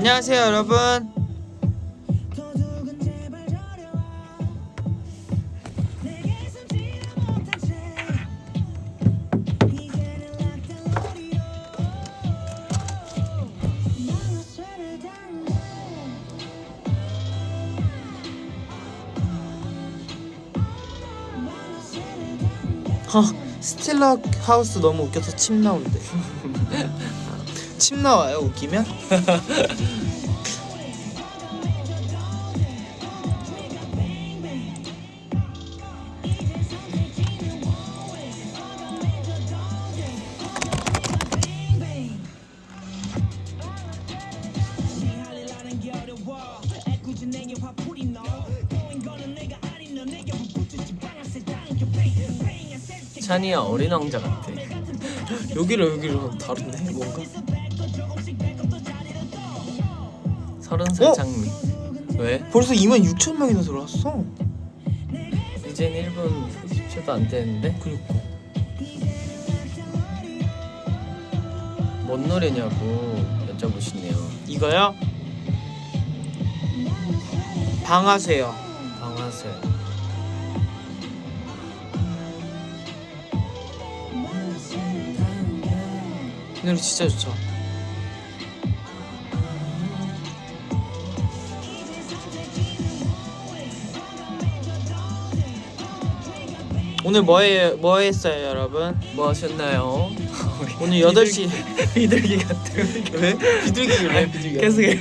안녕하세요 여러분. 스틸러 하우스 너무 웃겨서 침 나온대. 침 나와요 웃기면? 찬이야 어린 왕자 같아. 여기로 다르네 뭔가. 30살 장미. 왜? 벌써 26,000명이나 들어왔어. 이젠 1분 30초도 안 되는데? 그니까. 뭔 노래냐고 여쭤보시네요. 이거요? 방아쇠요. 방아쇠. 이 노래 진짜 좋죠. 오늘 뭐 했어요 여러분? 뭐 하셨나요? 오늘 8시 비둘기 같아. 왜? 비둘기 왜? 비둘기 계속 해.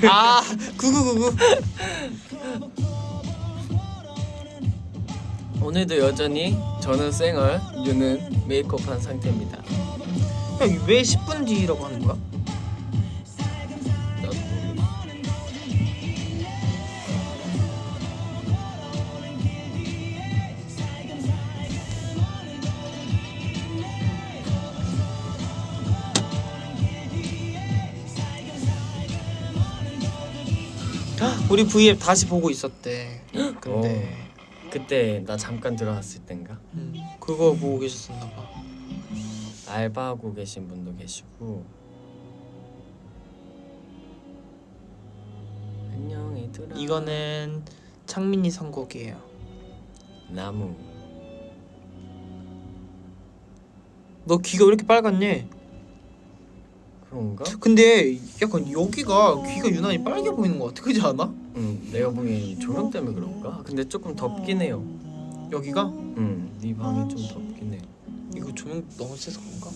9999. 오늘도 여전히 저는 쌩얼, 유는 메이크업한 상태입니다. 형, 왜 10분 뒤라고 하는 거야? 나도 모르겠어. 우리 V앱 다시 보고 있었대. 근데 그때 나 잠깐 들어왔을 땐가? 그거 보고 계셨었나 봐. 알바하고 계신 분도 계시고. 안녕 얘들아. 이거는 창민이 선곡이에요. 나무. 너 귀가 왜 이렇게 빨갛니? 그런가? 근데 약간 여기가 귀가 유난히 빨개 보이는 것 같아. 그렇지 않아? 내가 보기엔 조명 때문에 그런가? 근데 조금 덥긴 해요. 여기가? 네 방이 좀 덥긴 해. 이거 조명 너무 세서 그런가?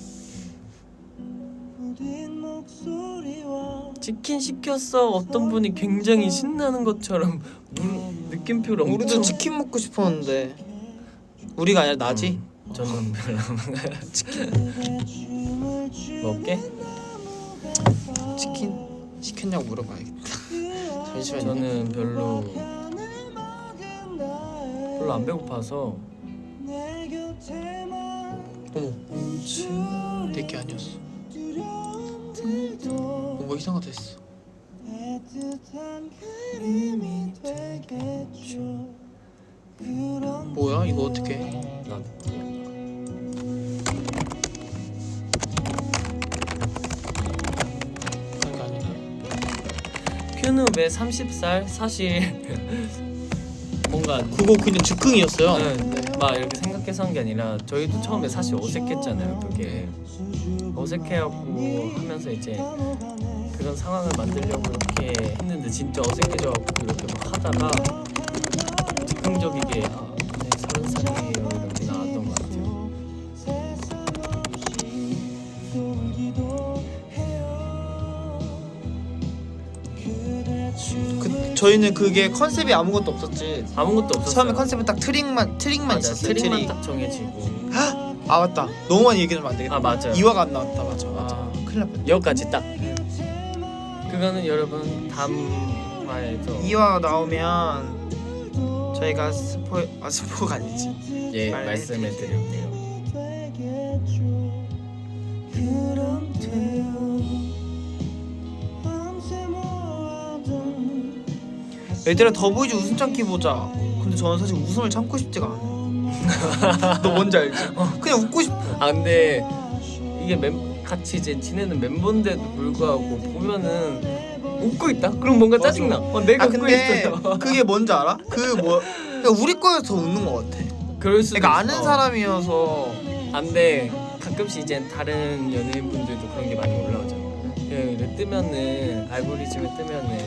치킨 시켰어. 어떤 분이 굉장히 신나는 것처럼 느낌표를 엄청. 우리도 치킨 먹고 싶었는데 우리가 아니라 나지? 저는 별로. 먹게? 치킨 시켰냐고 물어봐야겠다. 잠시만요. 저는 별로 안 배고파서. 어머, 내게 아니었어. 뭔가 이상하다 했어. 뭐야 이거 어떻게 해? 난 그런 게 아니네. 퓨누베 30살 사실 뭔가 그거 그냥 즉흥이었어요. 막 이렇게 생각해서 한 게 아니라 저희도 처음에 사실 어색했잖아요. 그게 어색해갖고 하면서 이제 그런 상황을 만들려고 이렇게 했는데 진짜 어색해져갖고 이렇게 막 하다가 즉흥적이게 네, 30살이에요 이렇게 나왔던 것 같아요. 저희는 그게 컨셉이 아무것도 없었지. 아무것도 없었어요. 처음에 컨셉은 딱 트릭만 맞아, 있었어요. 트릭만 트릭. 딱 정해지고. 아 맞다. 너무 많이 얘기하면 안 되겠다. 아 맞아요. 이화가 안 나왔다. 맞아. 큰일 날 뻔. 여기까지 딱. 그거는 여러분 다음 화에서 이화가 나오면 저희가 스포가 아니지. 예 말해 말씀해 드릴게요. 얘들아 더보이즈 웃음 참기 보자. 근데 저는 사실 웃음을 참고 싶지가 않아. 너 뭔지 알지? 그냥 웃고 싶어. 아 근데 이게 같이 이제 지내는 멤버인데도 불구하고 보면은 웃고 있다? 그럼 뭔가 맞아. 짜증나. 내가 아 웃고 근데 있어요. 그게 뭔지 알아? 그러니까 우리 거에서 더 웃는 것 같아. 그럴 수도 그러니까 있어. 아는 사람이어서. 안돼. 가끔씩 이제 다른 연예인분들도 그런 게 많이 올라오잖아. 그 뜨면은 알고리즘에 뜨면은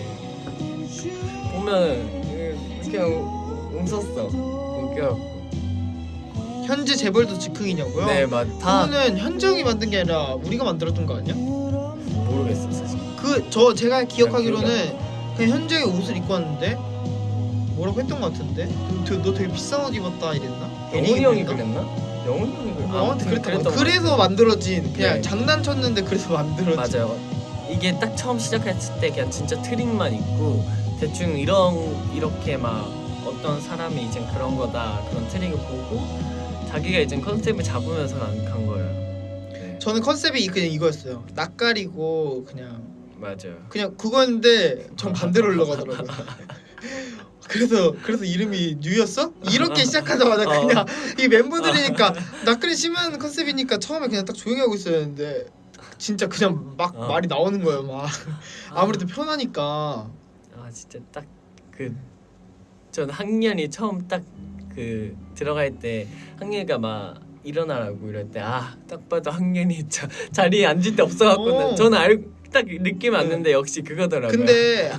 보면 그냥 웃었어. 웃겨. 현재 재벌도 즉흥이냐고요? 네, 다 그거는 현정이 만든 게 아니라 우리가 만들었던 거 아니야? 모르겠어 사실. 제가 기억하기로는 그냥 현정이 옷을 입고 왔는데 뭐라고 했던 거 같은데? 너 되게 비싼 옷 입었다 이랬나? 영훈이 형이 그랬나? 그랬나? 영훈이 형이 그랬나? 아무튼 그랬던 거 것 같아. 그래서 만들어진 그냥 네. 장난쳤는데 그래서 만들어진. 맞아요. 이게 딱 처음 시작했을 때 그냥 진짜 트릭만 있고 대충 이렇게 막 어떤 사람이 이제 그런 거다 그런 트릭을 보고 자기가 이제 컨셉을 잡으면서 간 거예요. 네. 저는 컨셉이 그냥 이거였어요. 낯가리고 맞아요. 그냥 그거였는데 전 반대로 흘러가더라고요. 그래서 이름이 뉴였어? 이렇게 시작하자마자 그냥 이 멤버들이니까 낯가리 심한 컨셉이니까 처음에 그냥 딱 조용히 하고 있었는데 진짜 그냥 막 말이 나오는 거예요. 막 아무래도 편하니까. 아 진짜 딱 전 학년이 처음 딱 들어갈 때 학년이가 막 일어나라고 이럴 때 딱 봐도 학년이 자리에 앉을 데 없어갖고 저는 딱 느낌 왔는데 역시 그거더라고요. 근데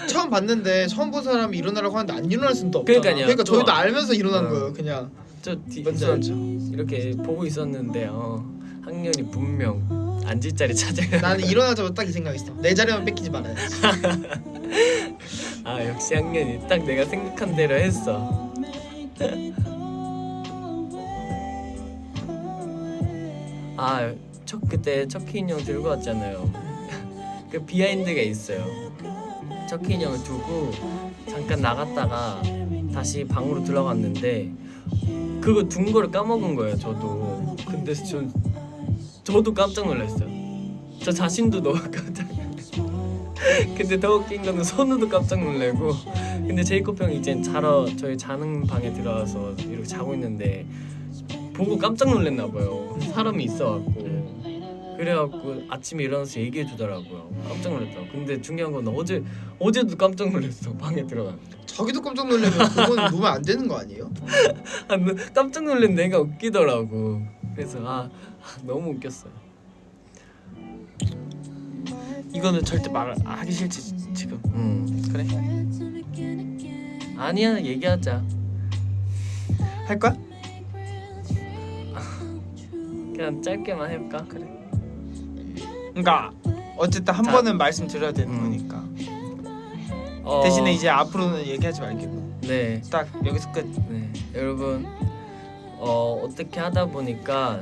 처음 봤는데 처음 본 사람이 일어나라고 하는데 안 일어날 수는 없잖아. 그러니까요. 그러니까 저희도 또 알면서 일어난 거예요. 그냥 저 맞죠. 이렇게 보고 있었는데 학년이 분명 앉을 자리 찾아요. 나는 일어나자마자 딱 이 생각했어. 내 자리만 뺏기지 말아야지. 역시 학년이 딱 내가 생각한 대로 했어. 그때 척키 인형 들고 왔잖아요. 그 비하인드가 있어요. 척키 인형을 두고 잠깐 나갔다가 다시 방으로 들어갔는데 그거 둔 거를 까먹은 거예요. 저도. 근데 저도 깜짝 놀랐어요. 저 자신도 너무 깜짝 놀랐어요. 근데 더 웃긴 거는 선우도 깜짝 놀래고. 근데 제이콥 형이 이제 저희 자는 방에 들어와서 이렇게 자고 있는데 보고 깜짝 놀랐나 봐요. 사람이 있어갖고. 그래갖고 아침에 일어나서 얘기해 주더라고요. 깜짝 놀랐다고. 근데 중요한 건 어제도 깜짝 놀랐어. 방에 들어갔는데. 자기도 깜짝 놀라면 그건 놓으면 안 되는 거 아니에요? 깜짝 놀란 내가 웃기더라고. 그래서 너무 웃겼어요. 이거는 절대 말하기 싫지 지금. 그래? 아니야, 얘기하자. 할 거야? 그냥 짧게만 해볼까? 그래. 그러니까 어쨌든 한 번은 말씀드려야 되는 거니까. 대신에 이제 앞으로는 얘기하지 말기로. 네. 딱 여기서 끝. 네. 여러분 어떻게 하다 보니까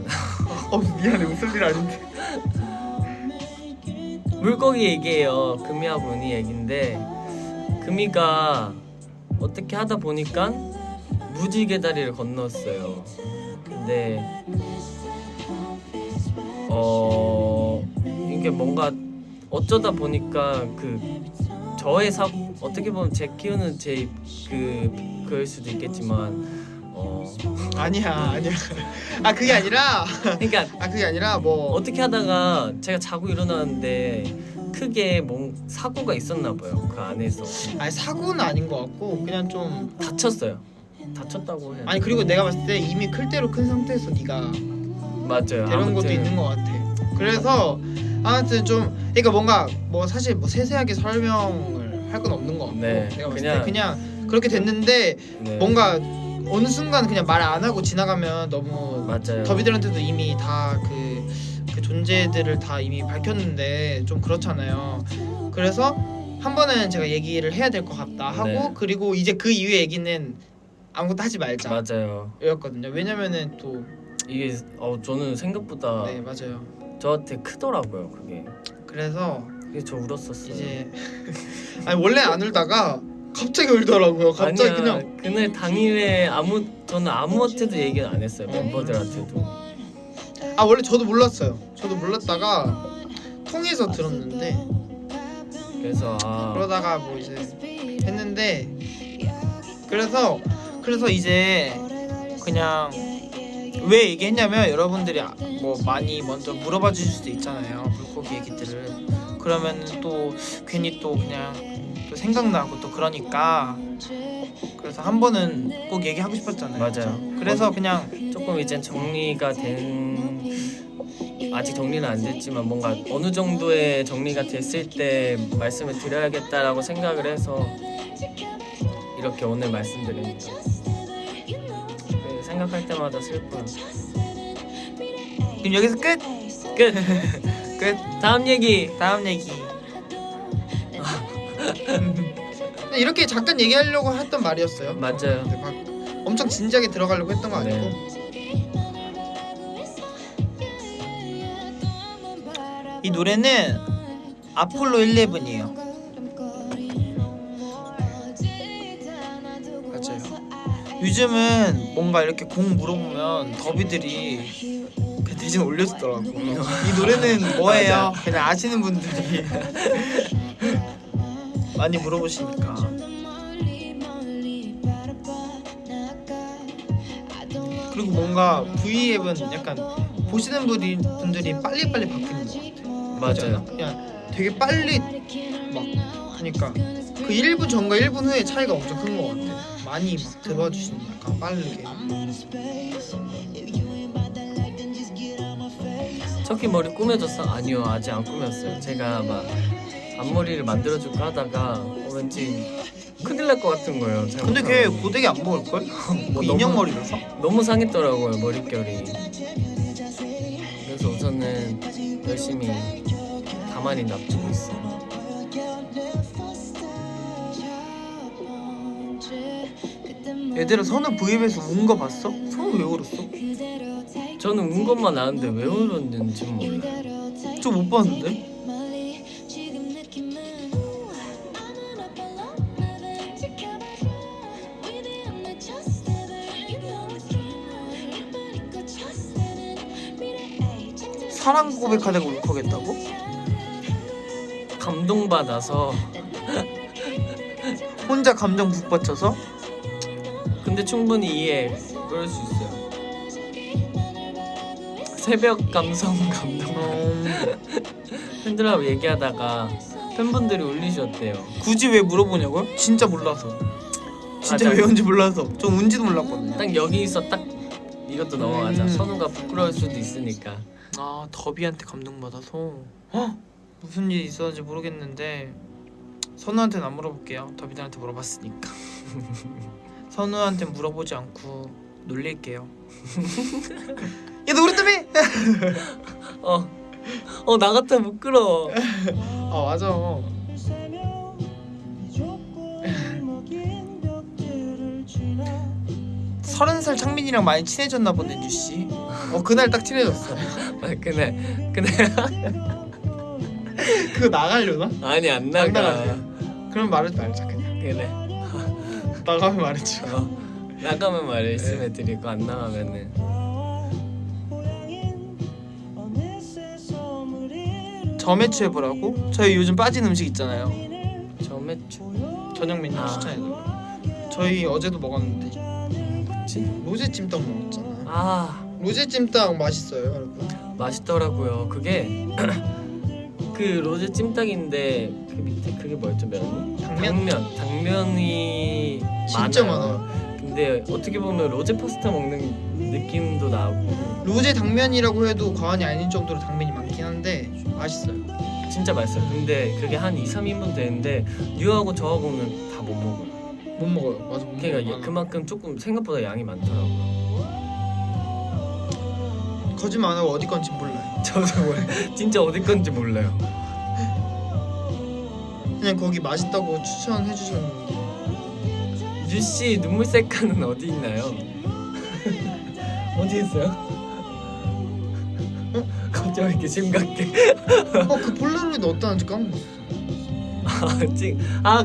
미안해 웃을 일 아닌데. 물고기 얘기예요. 금이와 문희 얘긴데 금이가 어떻게 하다 보니까 무지개 다리를 건넜어요. 근데 이게 뭔가 어쩌다 보니까 저의 어떻게 보면 제 키우는 그럴 수도 있겠지만 아니야. 그게 아니라. 그러니까 그게 아니라 뭐 어떻게 하다가 제가 자고 일어나는데 크게 사고가 있었나 봐요. 그 안에서. 사고는 아닌 것 같고 그냥 좀 다쳤어요. 다쳤다고 해요. 아니 그리고 내가 봤을 때 이미 클 대로 큰 상태에서 네가 맞아요. 데려온 것도 있는 것 같아. 그래서 아무튼 좀 그러니까 뭔가 사실 세세하게 설명을 할 건 없는 것 같고 네, 내가 봤을 때 그냥 그렇게 됐는데 네. 뭔가 어느 순간 그냥 말 안 하고 지나가면 너무 맞아요. 더비들한테도 이미 다 그 존재들을 다 이미 밝혔는데 좀 그렇잖아요. 그래서 한 번은 제가 얘기를 해야 될 것 같다 하고 네. 그리고 이제 그 이후의 얘기는 아무것도 하지 말자. 맞아요. 였거든요. 왜냐면은 또 이게 저는 생각보다 네 맞아요. 저한테 크더라고요. 그게. 그래서 저 울었었어요. 이제 아니 원래 안 울다가 갑자기 울더라고요. 갑자기 아니야, 그냥 그날 당일에 저는 아무한테도 얘기는 안 했어요. 멤버들한테도. 원래 저도 몰랐어요. 저도 몰랐다가 통해서 들었는데 그래서 그러다가 뭐 이제 했는데 그래서 이제 그냥 왜 얘기했냐면 여러분들이 뭐 많이 먼저 물어봐 주실 수도 있잖아요. 물고기 얘기들을. 그러면 또 괜히 또 그냥 또 생각나고 또 그러니까 그래서 한 번은 꼭 얘기하고 싶었잖아요. 맞아요. 그래서 그냥 조금 이제 정리가 된 아직 정리는 안 됐지만 뭔가 어느 정도의 정리가 됐을 때 말씀을 드려야겠다라고 생각을 해서 이렇게 오늘 말씀드립니다. 생각할 때마다 슬퍼요. 그럼 여기서 끝. 끝. 끝. 다음 얘기. 다음 얘기. 근데 이렇게 잠깐 얘기하려고 했던 말이었어요. 맞아요. 근데 막 엄청 진지하게 들어가려고 했던 거 아니고. 이 노래는 아폴로 11이에요. 맞아요. 요즘은 뭔가 이렇게 곡 물어보면 더비들이 그냥 대신 올려주더라고. 이 노래는 뭐예요? 그냥 아시는 분들이 많이 물어보시니까. 그리고 뭔가 V앱은 약간 보시는 분들이 빨리빨리 바뀌는 것 같아요. 맞아요. 그냥 되게 빨리 막 하니까 그 1분 전과 1분 후의 차이가 엄청 큰 것 같아요. 많이 막 들어와 주시니까 빠르게. 척키 머리 꾸며줬어? 아니요, 아직 안 꾸몄어요. 제가 막 앞머리를 만들어줄까 하다가 왠지 큰일 날 것 같은 거예요. 근데 걔 고데기 안 먹을걸? 뭐 그 인형 머리라서? 너무 상했더라고요, 머릿결이. 그래서 우선은 열심히 가만히 놔두고 있어요. 얘들아 선우 V앱에서 운 거 봤어? 선우 왜 울었어? 저는 운 것만 아는데 왜 울었는지 몰라요. 저 못 봤는데? 사랑 고백하다가 울컥했다고? 감동받아서. 혼자 감정 북받쳐서? 근데 충분히 이해 그럴 수 있어요. 새벽 감성 감동. 팬들하고 얘기하다가 팬분들이 울리셨대요. 굳이 왜 물어보냐고요? 진짜 몰라서. 진짜 맞아. 왜 온지 몰라서. 좀 운지도 몰랐거든요. 딱 여기서 딱 이것도 넘어가자. 음. 선우가 부끄러울 수도 있으니까. 아 더비한테 감동받아서 헉! 무슨 일이 있었는지 모르겠는데 선우한테는 안 물어볼게요. 더비들한테 물어봤으니까. 선우한테 물어보지 않고 놀릴게요. 야 너 그랬다며? 나 같아 부끄러워. 아 맞아. 30살 창민이랑 많이 친해졌나 보네 유씨. 그날 딱 친해졌어. 그날 그거 나가려나? 아니 안 안 나가. 나가지. 그럼 말하지 말자 그냥. 그래. 나가면 말해줘. 나가면 말씀해 드리고 안 나가면은 점액추 해보라고? 저희 요즘 빠진 음식 있잖아요. 점액추. 저녁 메뉴 아. 추천해줘. 저희 어제도 먹었는데 뭐지? 로제 찜닭 먹었잖아. 아 로제 찜닭 맛있어요, 여러분. 맛있더라고요. 그게 그 로제 찜닭인데 그 밑에 그게 뭐였죠 면이? 당면? 당면이 진짜 많아요. 많아요. 근데 어떻게 보면 로제 파스타 먹는 느낌도 나고 로제 당면이라고 해도 과언이 아닌 정도로 당면이 많긴 한데 맛있어요. 진짜 맛있어요. 근데 그게 한 2, 3인분 되는데 유하고 저하고는 다 못 먹어요. 못 먹어요. 맞아. 못 그러니까 먹어요. 그만큼 조금 생각보다 양이 많더라고요. 거짓말 안 하고 어디 건지 몰라요. 저도 진짜 어디 건지 몰라요. 그냥 거기 맛있다고 추천해 주셨는데 유씨 눈물 셀카는 어디 있나요? 어디 있어요? 갑자기 왜 이렇게 심각해? 그 폴라로이드 어떠한지 까먹었어.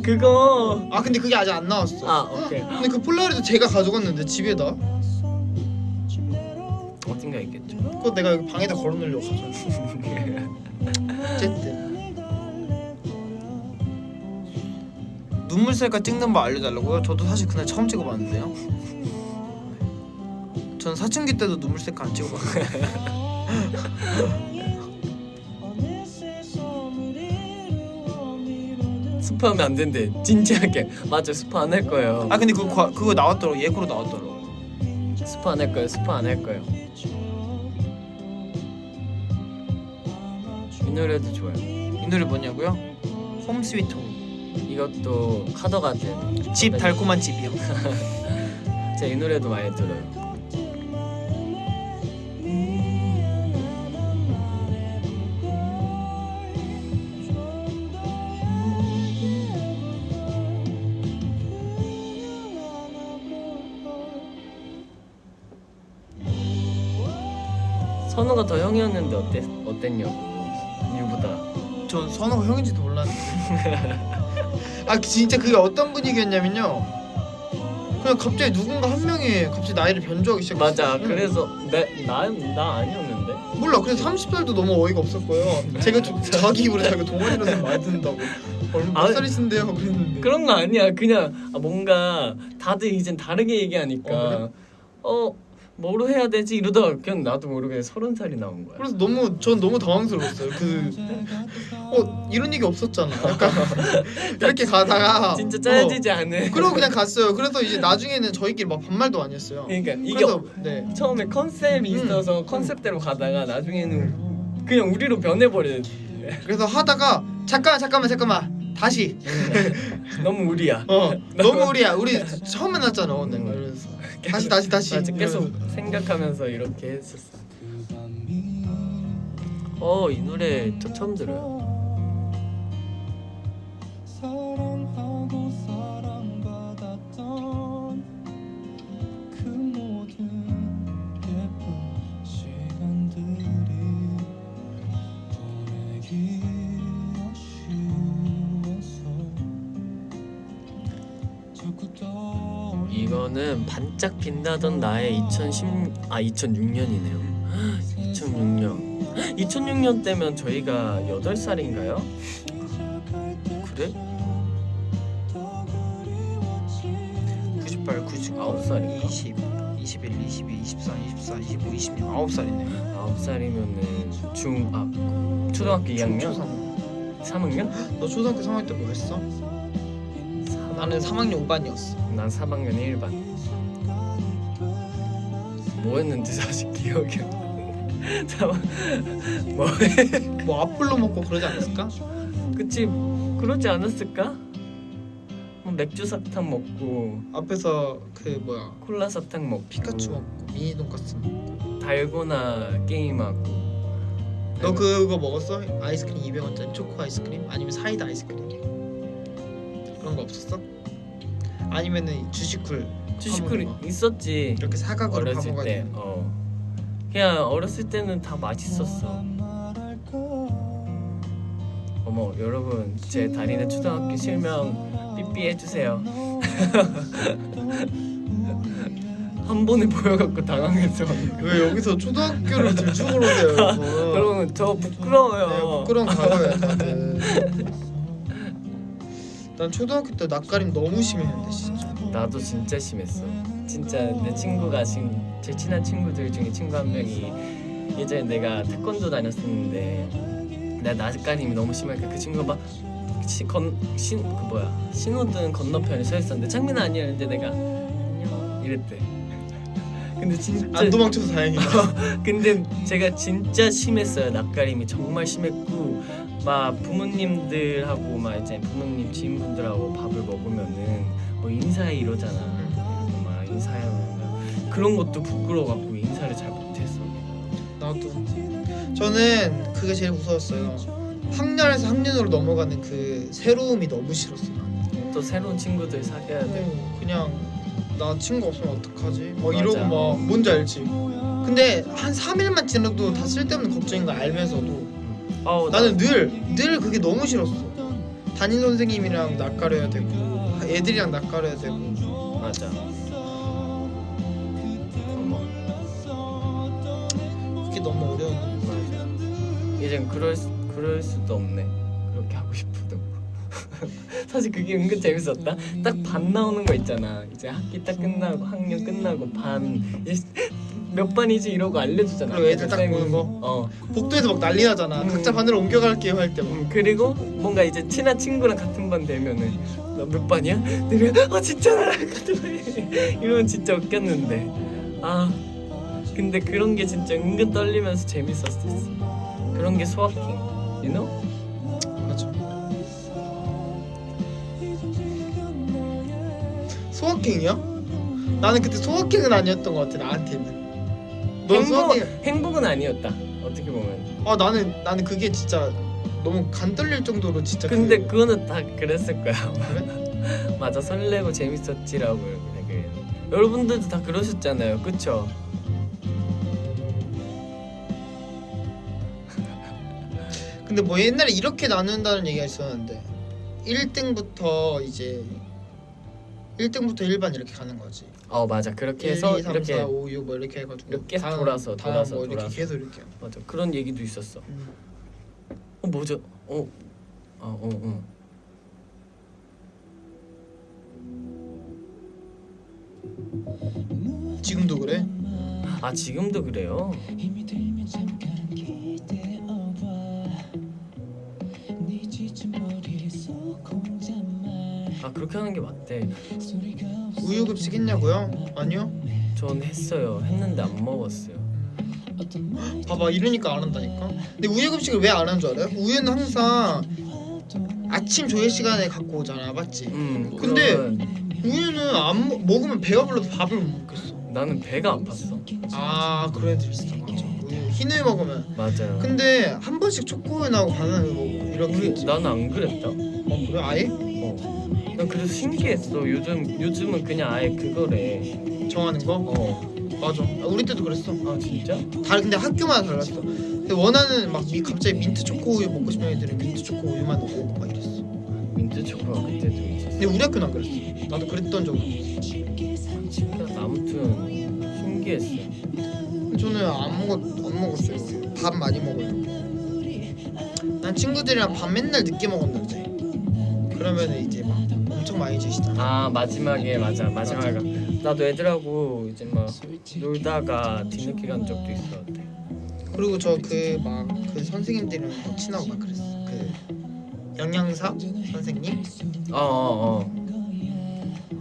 그거. 근데 그게 아직 안 나왔어. 오케이. 근데 그 폴라로이드 제가 가져갔는데 집에다. 어딘가 있겠죠. 그거 내가 여기 방에다 걸어놓으려고 가져왔어. 어쨌든 눈물 셀카 찍는 법 알려달라고요? 저도 사실 그날 처음 찍어봤는데요. 전 사춘기 때도 눈물 셀카 안 찍어봤어요. 스포하면 안 된대. 진지하게. 맞아, 스포 안 할 거예요. 아 근데 그거 나왔더라고. 예고로 나왔더라고. 스포 안 할 거예요. 스포 안 할 거예요. 이 노래도 좋아요. 이 노래 뭐냐고요? 홈 스위트 홈. 이것도 카더가든. 집 달콤한 집이요. 제가 이 노래도 많이 들어요. 선우가 더 형이었는데 어땠냐고. 유보다. 전 선호가 형인지도 몰랐는데. 아 진짜 그게 어떤 분위기였냐면요. 그냥 갑자기 누군가 한 명이 갑자기 나이를 변조하기 시작했어. 맞아. 그래서 나 아니었는데. 몰라. 그래서 30살도 너무 어이가 없었고요. 제가 좀 자기 입으로 자기가 동안이라서 많이 듣는다고. 몇 아, 살이신데요? 그랬는데. 그런 거 아니야. 그냥 뭔가 다들 이젠 다르게 얘기하니까 뭐로 해야 되지 이러다가 그냥 나도 모르게 30살이 나온 거야. 그래서 전 너무 당황스러웠어요. 이런 얘기 없었잖아. 약간 이렇게 가다가 진짜 짜여지지 않은. 그러고 그냥 갔어요. 그래서 이제 나중에는 저희끼리 막 반말도 안 했어요. 그러니까 이게 그래서 네. 처음에 컨셉이 있어서 컨셉대로 가다가 나중에는 그냥 우리로 변해버려. 그래서 하다가 잠깐만 다시 너무 우리야. 너무 우리야. 우리 처음 만났잖아 오늘. 그래서 다시 맞아, 계속 생각하면서 이렇게 했었어. 이 노래 저 처음 들어요. 사랑하고 사랑받았던 그 모든 예쁜 시간들이 보내기 아쉬워서 자꾸 떠올려. 이거는 반짝 빛나던 나의 2006년이네요. 2006년. 2006년 때면 저희가 8살인가요? 그래? 98, 99, 9살인가? 20, 21, 22, 23, 24, 25, 26 9살이네. 9살이면은 초등학교 2학년? 3학년? 너 초등학교 3학년 때 뭐 했어? 나는 3학년 5반이었어. 난 3학년 1반. 뭐 했는지 사실 기억이 안 나. 뭐 앞불로 먹고 그러지 않았을까? 그치, 그러지 않았을까? 맥주 사탕 먹고 앞에서 콜라 사탕 먹고 피카츄 먹고 미니 돈까스 먹고. 달고나 게임하고. 너 그거 먹었어? 아이스크림 200원짜리 초코 아이스크림? 아니면 사이다 아이스크림? 그런 거 없었어? 아니면은 주식쿨 있었지. 이렇게 사각으로 어렸을 때. 파먹어야 그냥 어렸을 때는 다 맛있었어. 어머, 여러분 제 달인의 초등학교 실명 삐삐 해주세요. 한 번에 보여갖고 당황해서. 왜 여기서 초등학교를 들추고 오세요? 여러분 저 부끄러워요. 네, 부끄러운 과거야 다들. 난 초등학교 때 낯가림 너무 심했는데 진짜. 나도 진짜 심했어. 진짜 내 친구가 지금 제일 친한 친구들 중에 친구 한 명이 예전에 내가 태권도 다녔었는데 내가 낯가림이 너무 심하니까 그 친구가 막 신호등 건너편에 서 있었는데 창민아 아니야. 근데 내가 안녕 이랬대. 근데 진짜 안 도망쳐서 다행이다. 근데 제가 진짜 심했어요. 낯가림이 정말 심했고 막 부모님들하고 막 이제 부모님 지인분들하고 밥을 먹으면은 뭐 인사해 이러잖아. 막 인사하면 그런 것도 부끄러워갖고 인사를 잘 못했어. 나도. 저는 그게 제일 무서웠어요. 학년에서 학년으로 넘어가는 그 새로움이 너무 싫었어. 나는. 또 새로운 친구들 사귀어야 돼. 그냥 나 친구 없으면 어떡하지? 막 맞아. 이러고 막 뭔지 알지? 근데 한 3일만 지나도 다 쓸데없는 걱정인 거 알면서도 나는 늘 그게 너무 싫었어. 담임 선생님이랑 낯가려야 되고 애들이랑 낯가려야 되고. 맞아. 어머. 그게 너무 어려웠는데. 이젠 그럴 수도 없네. 그렇게 하고 싶어도. 사실 그게 은근 재밌었다. 딱 반 나오는 거 있잖아. 이제 학기 딱 끝나고 학년 끝나고 반 이제 몇 반이지 이러고 알려주잖아. 그리고 애들 딱 쌤이. 보는 거. 어. 복도에서 막 난리 나잖아. 각자 반으로 옮겨갈게요 할 때 막. 그리고 뭔가 이제 친한 친구랑 같은 반 되면은 너 몇 반이야? 내가 진짜 나랑 같은 반이야. 이러면 진짜 웃겼는데. 아 근데 그런 게 진짜 은근 떨리면서 재밌었어. 그런 게 소확행. You know? 맞아. 소확행이야? 나는 그때 소확행은 아니었던 것 같아 나한테는. 넌 소확행. 행복은 아니었다. 어떻게 보면. 아 나는 그게 진짜 너무 간 떨릴 정도로 진짜. 근데 그거는 다 그랬을 거야. 그래? 맞아 설레고 재밌었지라고 이렇게 되게. 여러분들도 다 그러셨잖아요, 그쵸? 근데 뭐 옛날에 이렇게 나눈다는 얘기가 있었는데 1등부터 이제 1등부터 1반 이렇게 가는 거지. 맞아 그렇게 1, 해서 2, 3, 이렇게 4, 5, 6 뭐 이렇게 해가지고 이렇게 돌아서 뭐 이렇게 돌아서. 계속 이렇게. 맞아 그런 얘기도 있었어. 뭐죠? 지금도 그래? 아 지금도 그래요? 힘이 들면 잠깐 기대어봐 네 지친 머릿속 혼잣말 아 그렇게 하는 게 맞대. 소리가 없어 우유급식 했냐고요? 아니요. 전 했어요. 했는데 안 먹었어요. 어떤 말 봐봐 이러니까 안 한다니까. 근데 우유급식을 왜 안 하는 줄 알아요? 우유는 항상 아침 조회 시간에 갖고 오잖아, 맞지? 근데 우유는 안 먹으면 배가 불러서 밥을 못 먹겠어. 나는 배가 아팠어. 아 그런 애들 있어. 맞아. 우유 흰 우유 먹으면. 맞아요. 근데 한 번씩 초코우유 나오고 바나나 우유 먹고 이렇게 했지. 나는 안 그랬다. 그래 아예? 난 그래서 신기했어. 요즘은 그냥 아예 그거래. 정하는 거? 맞아. 우리 때도 그랬어. 아 진짜? 근데 학교마다 달랐어. 근데 원하는 막 갑자기 민트 초코 우유 먹고 싶은 애들은 민트 초코 우유만 먹고 막 이랬어. 민트 초코가 그때도 있었어. 근데 우리 학교는 안 그랬어. 나도 그랬던 적은 있어. 신기하다. 아무튼 신기했어. 저는 안 먹었어요. 우유. 밥 많이 먹어요. 난 친구들이랑 밥 맨날 늦게 먹었는데 그러면 이제 막 엄청 많이 주시잖아. 아 마지막에 마지막에 나도 애들하고 이제 막 놀다가 뒤늦게 간 적도 있었는데. 그리고 저 그 선생님들이랑 막 친하고 막 그랬어. 그 영양사 선생님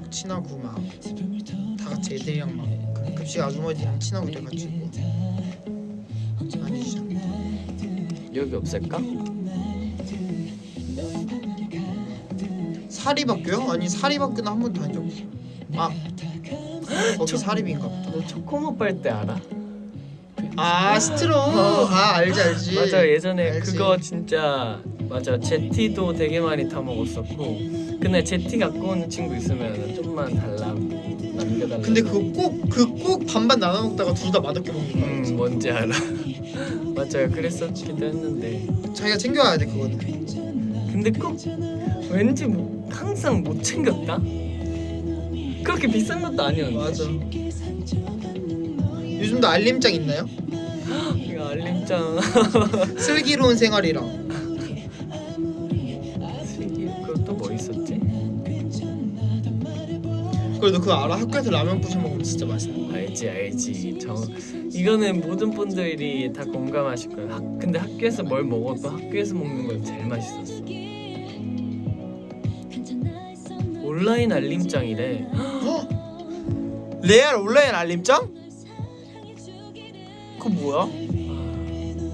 친하고 막 다 같이 애들이랑 막 그 급식 아주머니랑 친하고 이래가지고 많이 주셨네. 여기 없을까? 사립학교요? 아니 사립학교는 한 번도 간 적 없어. 아 거기 사립인가 보다. 너 초코맛 빨대 알아? 아 스트로. 아 알지. 맞아 예전에 알지. 그거 진짜 맞아 제티도 되게 많이 타 먹었었고 근데 제티 갖고 오는 친구 있으면 좀만 달라고 남겨달라고. 근데 그거 꼭 반반 나눠 먹다가 둘 다 맛없게 먹는 거 알지? 뭔지 알아. 맞아요 그랬었기도 했는데 자기가 챙겨와야 돼 그거는. 근데 꼭 왠지 항상 못 챙겼다? 그렇게 비싼 것도 아니었는데. 맞아. 요즘도 알림장 있나요? 이거 알림장 슬기로운 생활이랑. 그것도 뭐 있었지? 그래도 그거 알아? 학교에서 라면 부셔 먹으면 진짜 맛있는 거. 알지 이거는 모든 분들이 다 공감하실 거예요. 근데 학교에서 뭘 먹어도 학교에서 먹는 건 제일 맛있었어. 온라인 알림장이래. 레알 온라인 알림장? 그거 뭐야?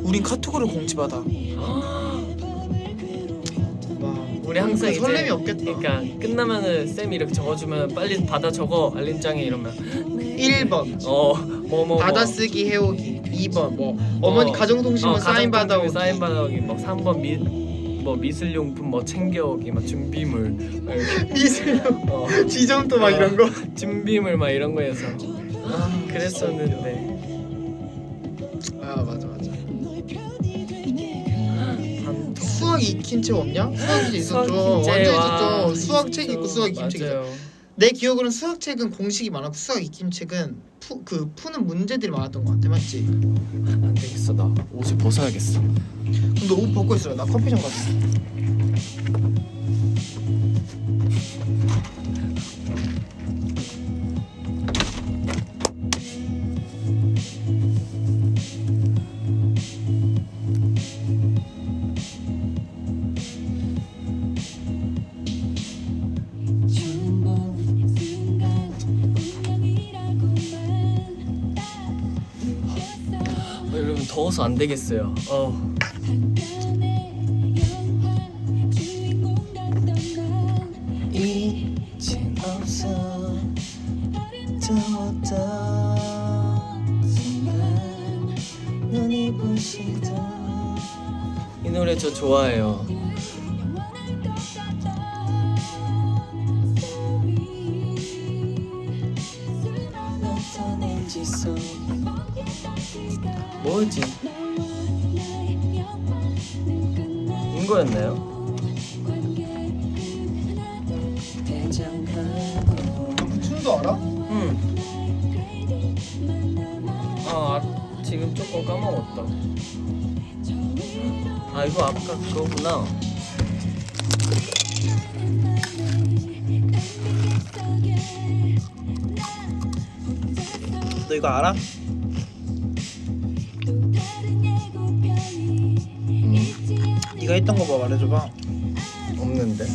우린 카톡으로 공지받아. 와, 우리 항상 이제 설렘이 없겠다. 그러니까 끝나면은 쌤이 이렇게 적어주면 빨리 받아 적어 알림장에 이러면 1번 뭐 받아쓰기 해오기. 2번 뭐 어머니 가정통신문 사인 받아오기. 사인 받아오기 뭐 3번 미술용품 뭐 챙겨오기 막 준비물 막 이렇게. 미술용 지점도 막 이런 거. 준비물 막 이런 거에서 그랬었는데 아 맞아. 수학 익힌 책 없냐? 수학 이제 있었죠. 수학 완전 김제, 있었죠. 와, 수학 책 있고 수학 익힌 책 있어. 맞아요. 내 기억으로는 수학책은 공식이 많았고 수학 익힘책은 푸는 문제들이 많았던 것 같아. 맞지? 안 되겠어, 나 옷을 벗어야겠어. 그럼 너 옷 벗고 있어. 나 커피숍 갔어. 여러분 더워서 안 되겠어요. 이젠 없어 더웠던 순간 눈이 부시던 이 노래 저 좋아해요. 뭐지? 이거였나요? 춤도 알아? 응. 지금 조금 까먹었다. 이거 아까 그거구나. 너 이거 알아? 네가 했던 거 뭐 말해줘봐. 없는데.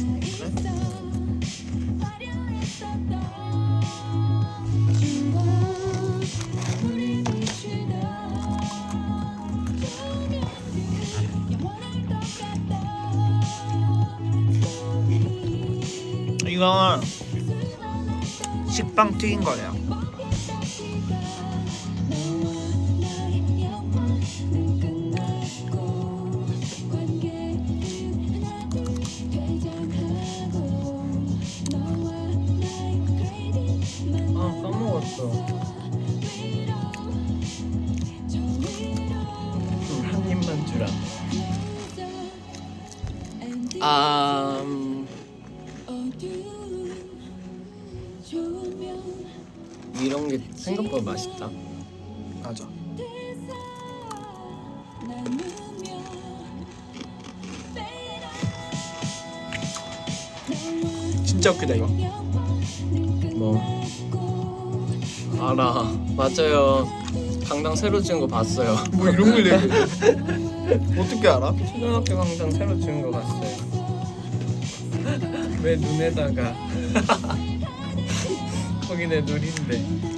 이건 식빵 튀긴 거예요. 까먹었어. 한 입만 주라. 이런 게 생각보다 맛있다. 맞아. 진짜 웃기다 이거. 뭐 알아. 맞아요. 강당 새로 지은 거 봤어요. 뭐 이런 걸 내고 어떻게 알아? 초등학교 강당 새로 지은 거 봤어요. 왜 눈에다가 거기 내 눈인데.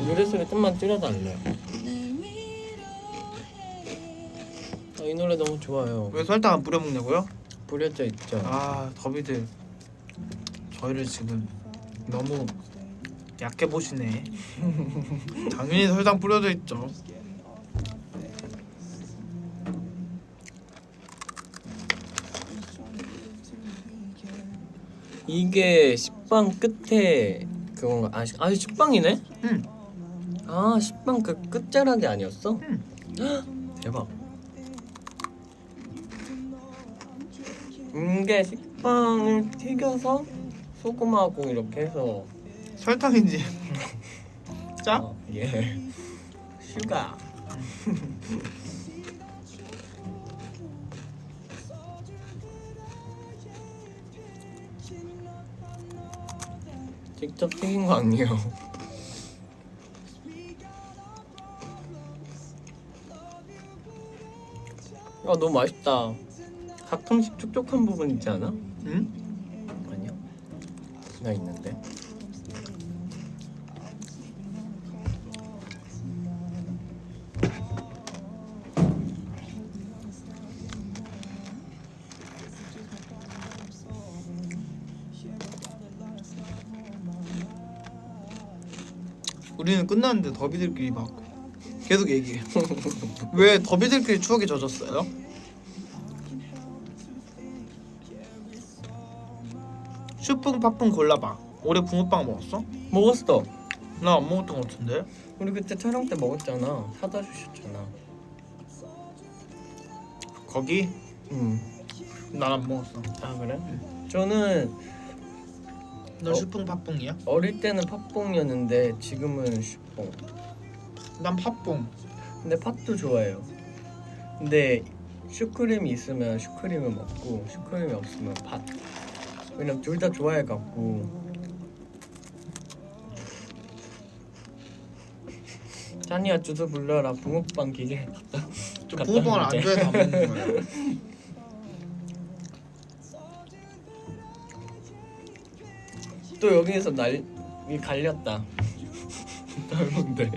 노래 소리 좀만 줄여달래요. 이 노래 너무 좋아요. 왜 설탕 안 뿌려 먹냐고요? 뿌려져 있죠. 더비들 저희를 지금 너무 약해 보시네. 당연히 설탕 뿌려져 있죠. 이게 식빵 끝에 그건가? 식빵이네? 응. 식빵 그 끝자락이 아니었어? 응. 대박. 이게 식빵을 튀겨서 소금하고 이렇게 해서 설탕인지 짜? 예. 슈가. 직접 튀긴 거 아니에요. 너무 맛있다. 가끔씩 촉촉한 부분 있지 않아? 응? 아니야. 나 있는데. 우리는 끝났는데 더비들끼리 막 계속 얘기해. 왜 더비들끼리 추억에 젖었어요? 슈풍 팥풍 골라봐. 올해 붕어빵 먹었어? 먹었어. 나 안 먹었던 것 같은데. 우리 그때 촬영 때 먹었잖아. 사다 주셨잖아. 거기 응. 난 안 먹었어. 아 그래? 저는 너 슈풍 팥뽕이야? 어릴 때는 팥뽕이었는데 지금은 슈뽕. 난 팥뽕. 근데 팥도 좋아해요. 근데 슈크림이 있으면 슈크림을 먹고 슈크림이 없으면 팥. 왜냐면 둘 다 좋아해갖고. 찬이야 주소 불러라. 붕어빵 기계. 저 붕어빵을 안 좋아해서 안 먹는 거예요. 또 여기에서 날 갈렸다. 닮은데.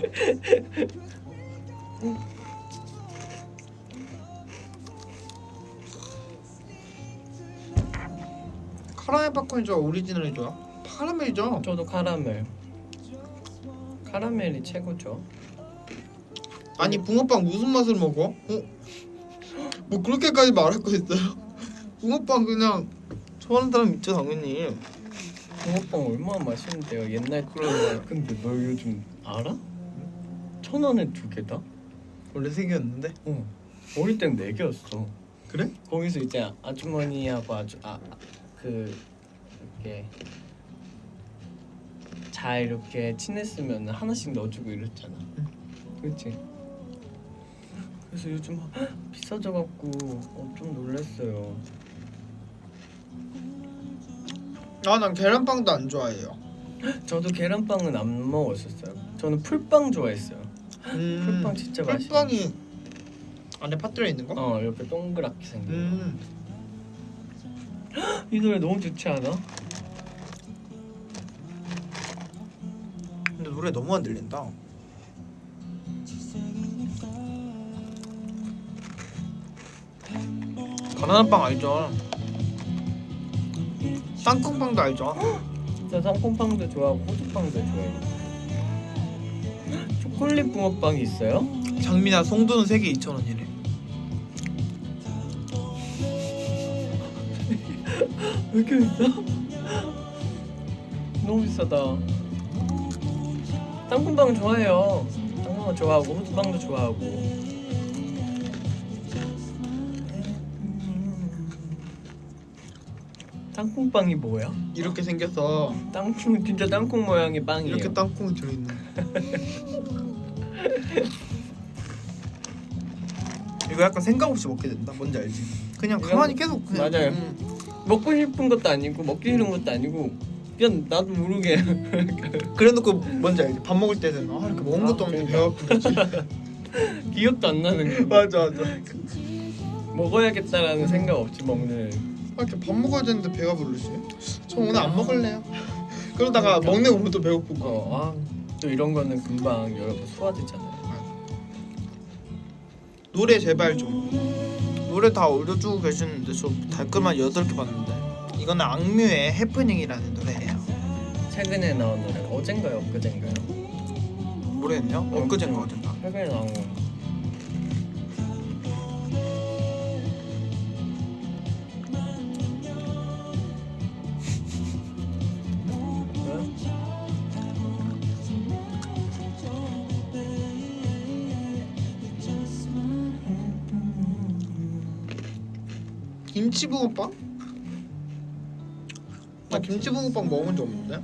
카라멜 팝콘이 좋아? 오리지널이 좋아? 카라멜이죠. 저도 카라멜. 카라멜이 최고죠. 아니 붕어빵 무슨 맛을 먹어? 뭐 그렇게까지 말할 거 있어요? 붕어빵 그냥 좋아하는 사람 있죠 당연히. 붕어빵 얼마나 맛있는데요. 옛날 그런. 근데 너 요즘 알아? 1,000원에 2개다? 원래 세 개였는데. 어. 어릴 땐 4개였어. 그래? 거기서 이제 아주머니하고 그 이렇게 잘 이렇게 친했으면 하나씩 넣어주고 이랬잖아. 그렇지? 그래서 요즘 비싸져갖고 좀 놀랐어요. 아 난 계란빵도 안 좋아해요. 저도 계란빵은 안 먹었었어요. 저는 풀빵 좋아했어요. 풀빵 진짜 맛있어. 풀빵이 안에 팥 들어 있는 거? 이렇게 동그랗게 생긴 거. 음. 이 노래 너무 좋지 않아? 근데 노래 너무 안 들린다. 바나나 빵 알죠? 땅콩빵도 알죠? 진짜 땅콩빵도 좋아하고 호두빵도 좋아해요. 초콜릿 붕어빵이 있어요? 장미나 송도는 3개 2,000원이래. 왜 이렇게 비싸? 너무 비싸다. 땅콩빵 좋아해요. 땅콩빵 좋아하고 호두빵도 좋아하고. 땅콩빵이 뭐야? 이렇게 생겨서 땅콩 진짜 땅콩 모양의 빵이에요. 이렇게 땅콩이 들어있는. 이거 약간 생각 없이 먹게 된다. 뭔지 알지? 그냥 이런 가만히 거- 계속 그냥. 맞아요. 먹고 싶은 것도 아니고 먹기 싫은 것도 아니고 그냥 나도 모르게. 그래놓고 뭔지 알지? 밥 먹을 때는 이렇게 먹은 것도 없는데 배 아프지. 기억도 안 나는 거. 맞아. 먹어야겠다라는 생각 없이 먹는. 이렇게 밥 먹어야 되는데 배가 부르지? 저 오늘 안 먹을래요. 그러다가 먹는 거 보면 또 배고프고. 또 이런 거는 금방 여러분 소화되잖아요. 노래 제발 좀. 노래 다 올려주고 계시는데 저 댓글만 8개 봤는데 이거는 악뮤의 해프닝이라는 노래예요. 최근에 나온 노래 어젠가요, 엊그젠가요? 모르겠네요. 엊그제인가 어젠가. 최근에 나온 거. 김치붕어빵? 나 김치붕어빵 먹은 적 없는데?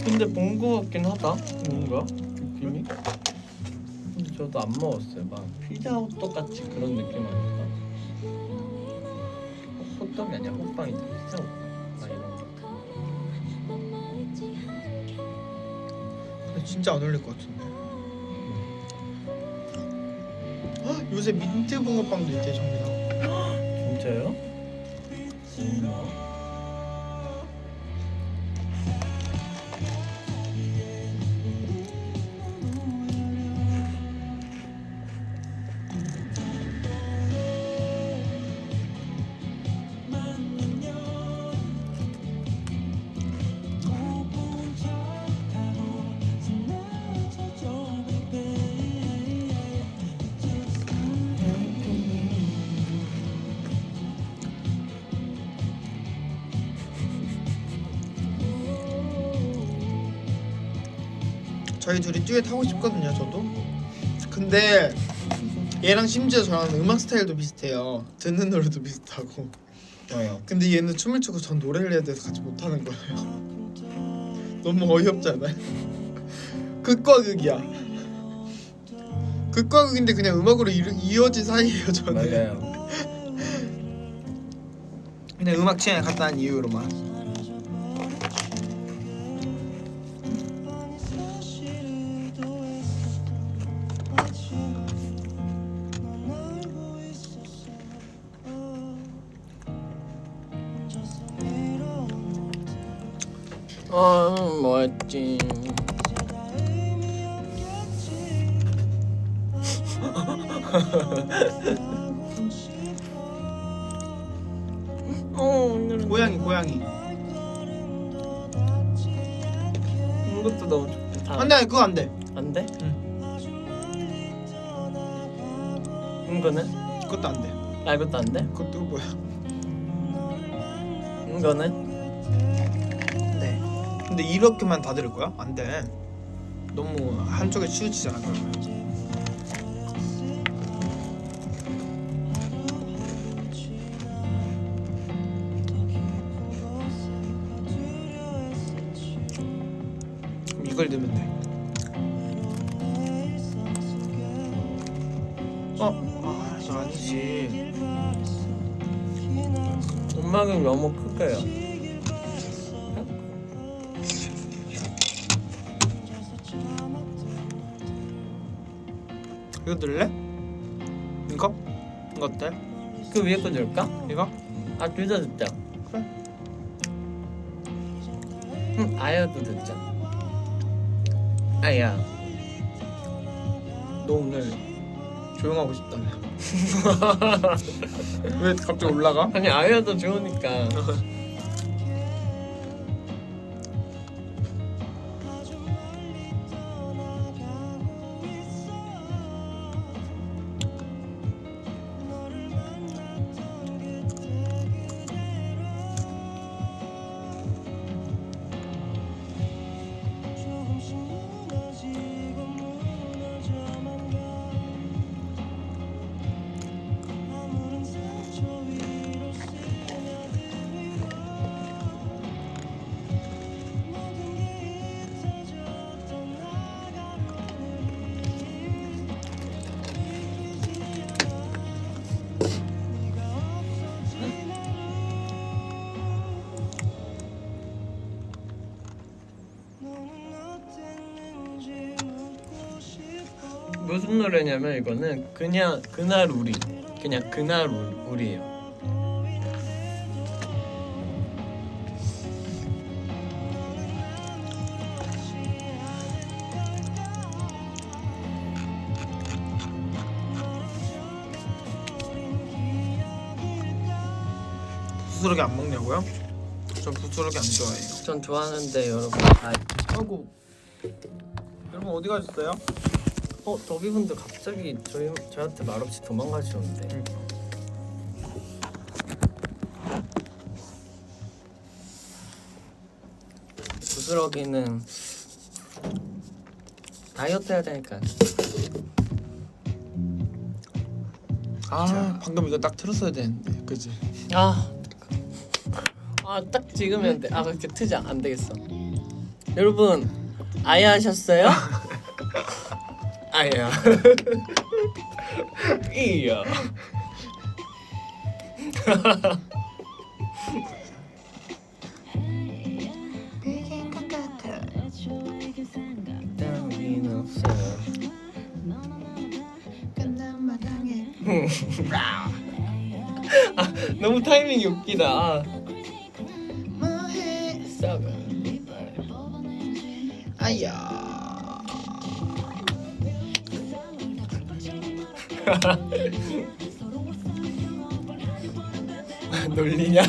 근데 본 거 같긴 하다. 뭔가 느낌이. 근데 저도 안 먹었어요. 막 피자 호떡 같이 그런 느낌 아닐까? 호떡이 아니야. 호빵이다. 피자 호떡. 막 이런 거. 근데 진짜 안 어울릴 것 같은데. 요새 민트 붕어빵도 있대 정민아. 진짜요? 저희 둘이 듀엣 하고 싶거든요. 저도. 근데 얘랑 심지어 저랑 음악 스타일도 비슷해요. 듣는 노래도 비슷하고. 저요. 근데 얘는 춤을 추고 전 노래를 해야 돼서 같이 못하는 거예요. 너무 어이없잖아요. 극과 극이야. 극과 극인데 그냥 음악으로 이어진 사이예요 저는. 맞아요. 그냥 음악 취향이 같다는 이유로만. 뭐였지? 오늘은 고양이. 이것도 너무 좋다. 안돼 그거 안 돼. 안 돼? 응. 이거는? 그것도 안 돼. 아 이것도 안 돼? 그것도 뭐야? 이거는? 네. 근데 이렇게만 다 들을 거야? 안 돼. 너무 한쪽에 치우치잖아 그러면. 그럼 이걸 넣으면 돼. 이거 아니지. 음악은 너무 크게요. 이거 넣을래? 이거? 이거 어때? 그 위에 거 넣을까? 이거? 아 둘 다 듣자. 그래. 아야도 듣자. 아야. 너 오늘 조용하고 싶다며. 왜 갑자기 올라가? 아니 아야도 좋으니까. 무슨 노래냐면 이거는 그냥 그날 우리, 그냥 그날 우리예요. 부스러기 안 먹냐고요? 전 부스러기 안 좋아해요. 전 좋아하는데 여러분 다. 아이고. 여러분 어디 가셨어요? 더비분들 갑자기 저한테 말없이 도망가시는데. 부스러기는 다이어트 해야 되니까. 방금 이거 딱 틀었어야 되는데, 그지? 딱 찍으면 돼. 그렇게 트지 안 되겠어. 여러분 아야 하셨어요? 아야. 이야. 따윈 없어. 너무 타이밍이 웃기다. 썩어. 아야. 놀리냐?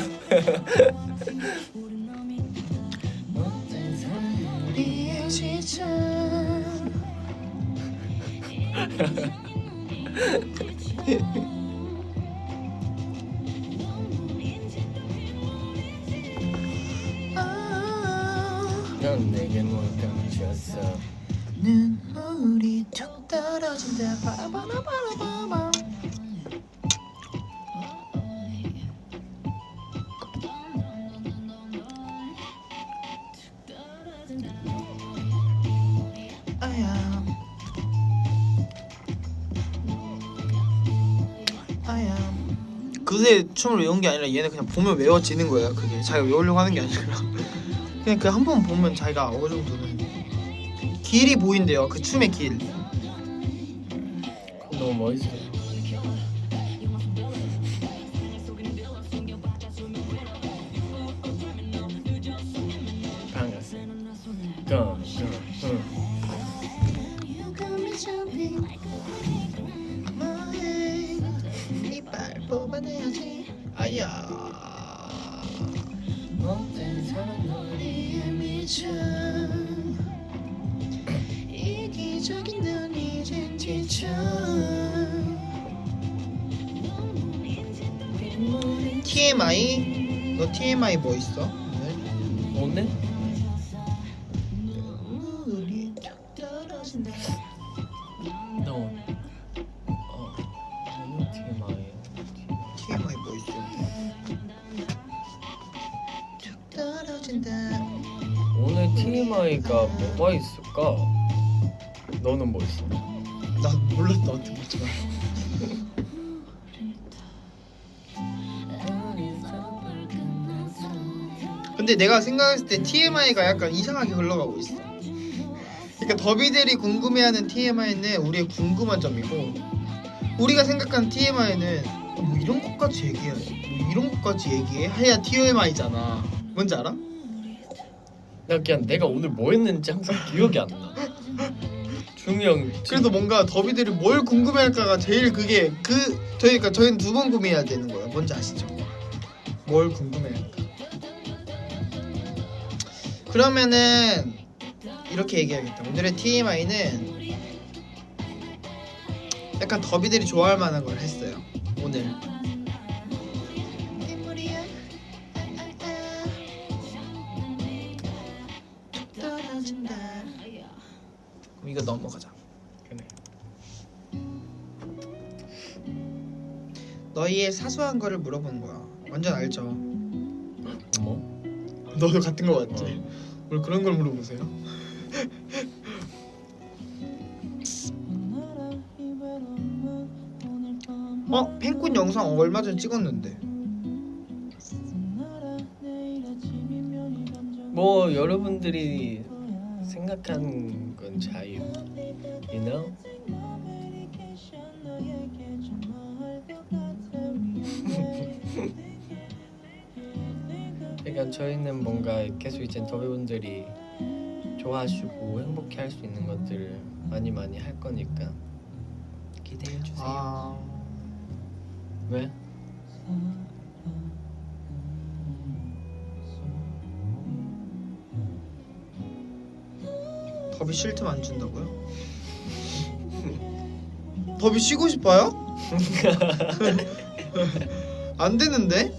넌 내게 뭘 감췄어? 눈물이 툭 떨어진다 바라바라바라바라. 아야 아야. 그새 춤을 외운 게 아니라 얘는 그냥 보면 외워지는 거야. 그게 자기가 외우려고 하는 게 아니라 그냥 그 한 번 보면 자기가 어느 정도는 길이 보인대요. 그 춤의 길. 너무 멋있어요. 반갑어요. 이빨 뽑아내야지. 아야. 어떤 사람들이 미쳐. 이기적인 넌 이젠 지쳐. TMI? 너 TMI 뭐 있어? 오늘? 눈물이 툭 떨어진다. 너 오늘 TMI. TMI 뭐 있어? 툭 떨어진다. 오늘 TMI가 뭐가 있을까? 너는 뭐 있어? 나 몰라. 너한테 묻지 마. 근데 내가 생각했을 때 TMI가 약간 이상하게 흘러가고 있어. 그러니까 더비들이 궁금해하는 TMI는 우리의 궁금한 점이고, 우리가 생각하는 TMI는 뭐 이런 것까지 얘기해, 뭐 이런 것까지 얘기해 해야 TMI잖아. 뭔지 알아? 나 그냥 내가 오늘 뭐 했는지 항상 기억이 안 나. 중이 형 그래서 뭔가 더비들이 뭘 궁금해할까가 제일 그게 그러니까 저희는 두 번 고민해야 되는 거예요. 뭔지 아시죠? 뭘 궁금해할까? 그러면은 이렇게 얘기하겠다. 오늘의 TMI는 약간 더비들이 좋아할 만한 걸 했어요. 오늘. 그럼 이거 넘어가자. 그래. 너희의 사소한 거를 물어보는 거야. 완전 알죠? 뭐? 너도 같은 거 같지? 뭘 그런 걸 물어보세요? 팬꾼 영상 얼마 전에 찍었는데. 뭐 여러분들이 생각하는 건 자유. You know? 그러니까 저희는 뭔가 계속 이제 더비분들이 좋아하시고 행복해할 수 있는 것들을 많이 할 거니까 기대해 주세요. 왜? 더비 쉴 틈 안 준다고요? 더비 쉬고 싶어요? 안 되는데?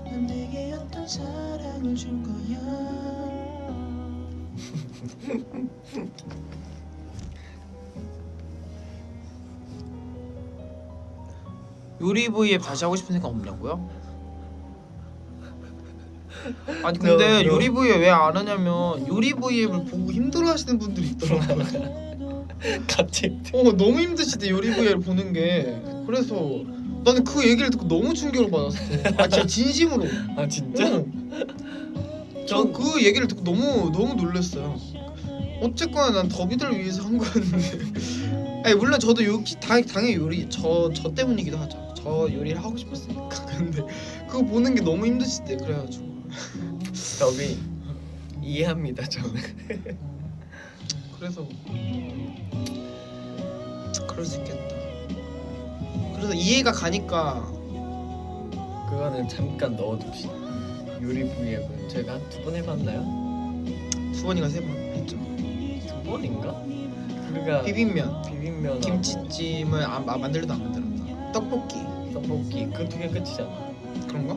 난 내게 어떤 사랑을 준 거야? 요리 V앱 다시 하고 싶은 생각 없냐고요? 아니 근데 No. 요리 V앱 왜 안 하냐면 요리 V앱을 보고 힘들어하시는 분들이 있더라고요. 같이 너무 힘드시대 요리 V앱을 보는 게. 그래서 나는 그 얘기를 듣고 너무 충격을 받았어. 아 진짜 진심으로. 아 진짜? 저 그 얘기를 듣고 너무 놀랐어요. 어쨌거나 난 더비들을 위해서 한 거였는데. 아니 물론 저도 당연히 요리 저 때문이기도 하죠. 저 요리를 하고 싶었으니까. 근데 그거 보는 게 너무 힘드시대. 그래가지고 더비 이해합니다 저는. 그래서 그럴 수 있겠다. 그래서 이해가 가니까. 그거는 잠깐 넣어둡시다. 요리 V앱은 저희가 한 2번 해봤나요? 2번인가 3번 했죠. 2번인가? 우리가 비빔면, 비빔면 김치찜을 만들려도 안 만들었나? 떡볶이 떡볶이 그 두 개 끝이잖아. 그런가?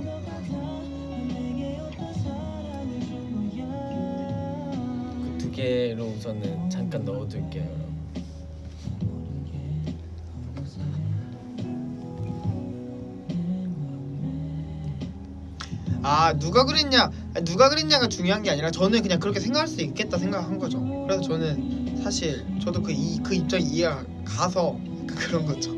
그 두 개로 우선은 잠깐 넣어둘게요. 누가 그랬냐? 누가 그랬냐가 중요한 게 아니라 저는 그냥 그렇게 생각할 수 있겠다 생각한 거죠. 그래서 저는 사실 저도 그 입장이 이해가 가서 그런 거죠.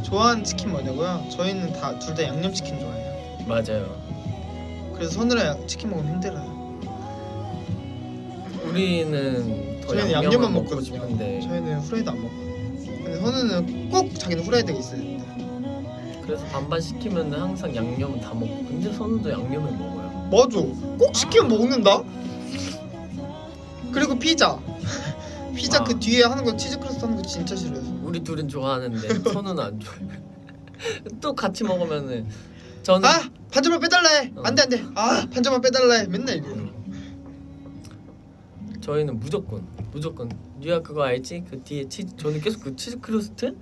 좋아하는 치킨 뭐냐고요? 저희는 다 둘 다 양념치킨 좋아해요. 맞아요. 그래서 서늘한 치킨 먹으면 힘들어요. 우리는 더 저희는 양념만 양념만 먹고 먹거든요. 싶은데 저희는 후라이드 안 먹어요. 근데 선우는 꼭 자기는 후라이드가 있어야 된다. 그래서 반반 시키면 항상 양념은 다 먹고 근데 선우도 양념을 먹어요. 맞아. 꼭 시키면 먹는다. 그리고 피자. 피자 아. 그 뒤에 하는 거 치즈 크러스트 하는 거 진짜 싫어요. 우리 둘은 좋아하는데 선우는 안 좋아해. 또 같이 먹으면은 저는 반절만 빼달라 해. 어. 안돼. 반절만 빼달라 해. 맨날 이래. 저희는 무조건 뉴야 그거 알지? 그 뒤에 치즈 저는 계속 그 치즈 크러스트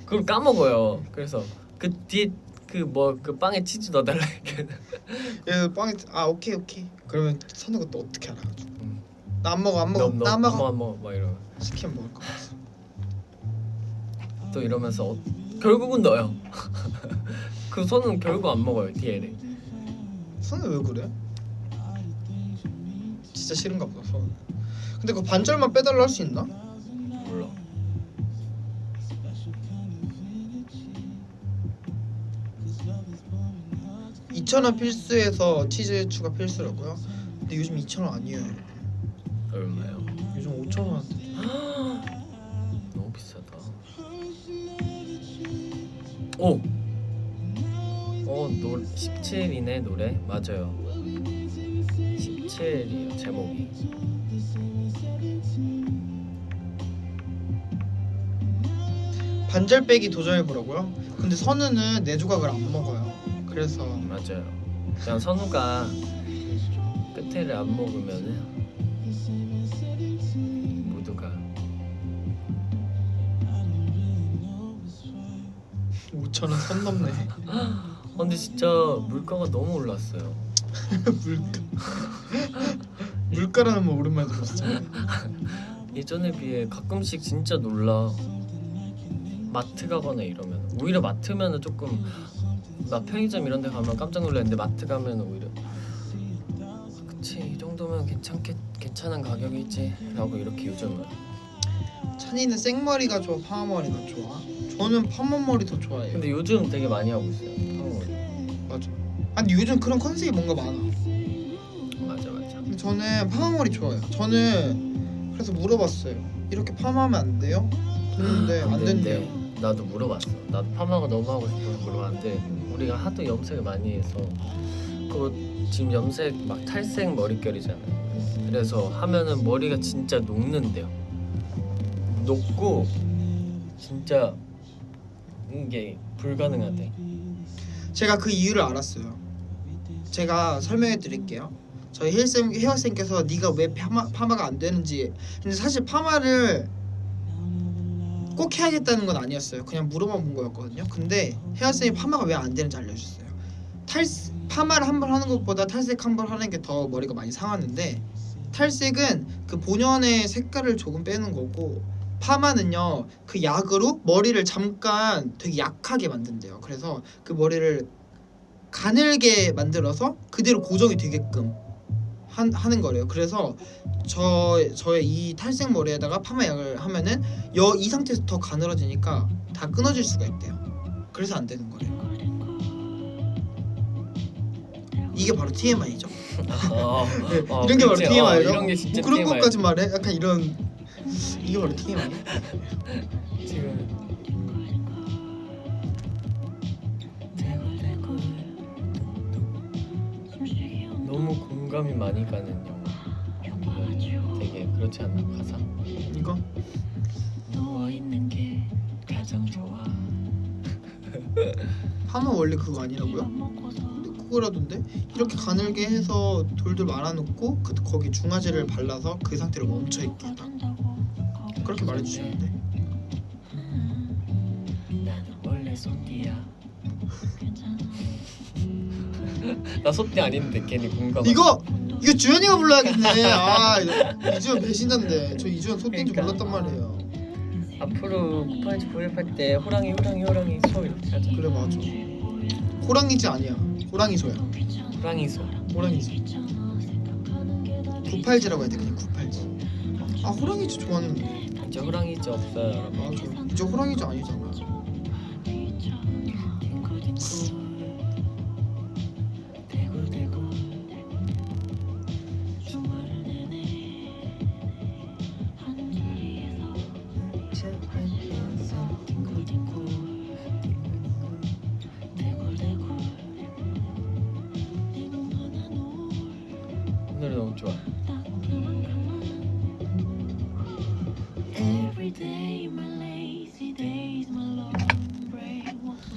그걸 까먹어요. 그래서 그 뒤에 그 빵에 치즈 넣어달라 이렇게. 얘 빵에 오케이. 그러면 선우가 또 어떻게 알아가지고. 음. 나 안 먹어. 나 안 먹어. 안 먹어 막 이러면 시키면 먹을 거 같아. 또 이러면서 결국은 넣어요. 그 선우는 결국 안 먹어요 뒤에를. 선우 왜 그래? 진짜 싫은가 보다 선우. 근데 그 반절만 빼달라 할 수 있나? 몰라. (2,000원) 필수에서 치즈 추가 필수라고요? 근데 요즘 2,000원 아니에요. 얼마요? 요즘 5,000원. 너무 비싸다. 오. 노래 17이네 노래 맞아요. 17이에요 제목이. 반절 빼기 도전해보라고요? 근데 선우는 네 조각을 안 먹어요. 그래서 맞아요. 그냥 선우가 끝에를 안 먹으면은 모두가 5,000원 선 넘네. 근데 진짜 물가가 너무 올랐어요. 물가라는 말 오랜만에 들었어. 예전에 비해 가끔씩 진짜 놀라. 마트 가거나 이러면 오히려 마트면은 조금 나 편의점 이런 데 가면 깜짝 놀랐는데 마트 가면 오히려 그치 이 정도면 괜찮은 가격이지 라고 이렇게 요즘은. 찬이는 생머리가 좋아, 파마머리가 좋아? 저는 파마머리 더 좋아해요. 근데 요즘 되게 많이 하고 있어요 파마머리. 맞아. 아니 요즘 그런 컨셉이 뭔가 많아. 맞아 근데 저는 파마머리 좋아해요. 저는 그래서 물어봤어요. 이렇게 파마하면 안 돼요? 그랬는데 안 된대요. 나도 물어봤어. 나도 파마가 너무 하고 싶어서 물어봤는데 우리가 하도 염색을 많이 해서 그거 지금 염색 막 탈색 머릿결이잖아요. 그래서 하면은 머리가 진짜 녹는데요. 녹고 진짜 이게 불가능하대. 제가 그 이유를 알았어요. 제가 설명해 드릴게요. 저희 헤어쌤께서 네가 왜 파마가 안 되는지. 근데 사실 파마를 꼭 해야겠다는 건 아니었어요. 그냥 물어본 거였거든요. 근데 헤어쌤이 파마가 왜 안 되는지 알려줬어요. 파마를 한 번 하는 것보다 탈색 한 번 하는 게 더 머리가 많이 상하는데, 탈색은 그 본연의 색깔을 조금 빼는 거고, 파마는요 그 약으로 머리를 잠깐 되게 약하게 만든대요. 그래서 그 머리를 가늘게 만들어서 그대로 고정이 되게끔 하는 거래요. 그래서 저의 이 탈색 머리에다가 파마 약을 하면은 이 상태에서 더 가늘어지니까 다 끊어질 수가 있대요. 그래서 안 되는 거래요. 이게 바로 TMI죠. 이런 게 바로 그치. TMI죠. 이런 게 진짜 그런 TMI. 것까지 말해? 약간 이런 이게 바로 TMI. 지금 너무 공감이 많이 가는 영화. 되게 그렇지 않나 가사? 이거 누워 있는 게 가장 좋아. 파마 원래 그거 아니라고요? 근데 그거라던데 이렇게 가늘게 해서 돌돌 말아놓고 거기 중화제를 발라서 그 상태로 멈춰 있게 딱 그렇게 말해주시는데 나는 원래 소띠야. 나 소띠 아닌데 괜히 공감. 이거 주현이가 불러야겠네. 아 이주현 배신자인데 저 이주현 소띠인 줄 그러니까. 몰랐단 말이에요. 앞으로 쿠팡이즈 보입할 때 호랑이 소 이렇게 하자. 그래 맞아. 호랑이지 아니야. 호랑이소야. 호랑이 소. 호랑이지. 9팔지라고 해야 돼 그냥 9팔지. 아 호랑이지 좋아하는데. 이제 호랑이즈 없어요 여러분. 맞아. 이제 호랑이지 아니잖아. 이 노래 너무 좋아.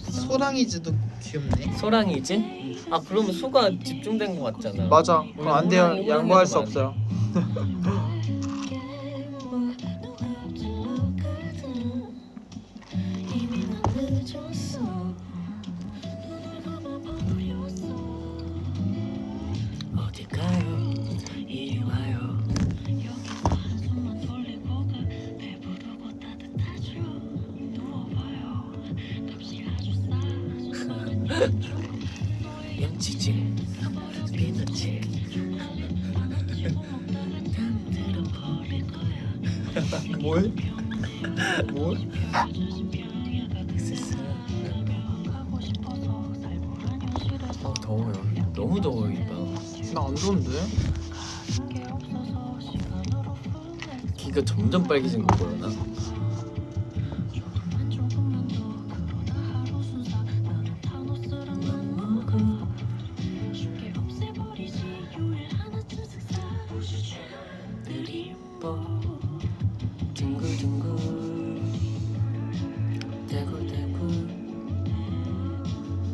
소랑이지도 귀엽네. 소랑이지? 아 그러면 소가 집중된 것 같잖아. 맞아. 그럼 안 돼요. 호랑이, 양보할 수 없어요. 어디 가요? 이리 와요. 양치질, 피넛질. 뭘? 뭘? 더워요. 너무 더워요 이 밤. 나 안 좋은데? 귀가 점점 빨개진 거 보여 나. 둥글둥글 대굴대굴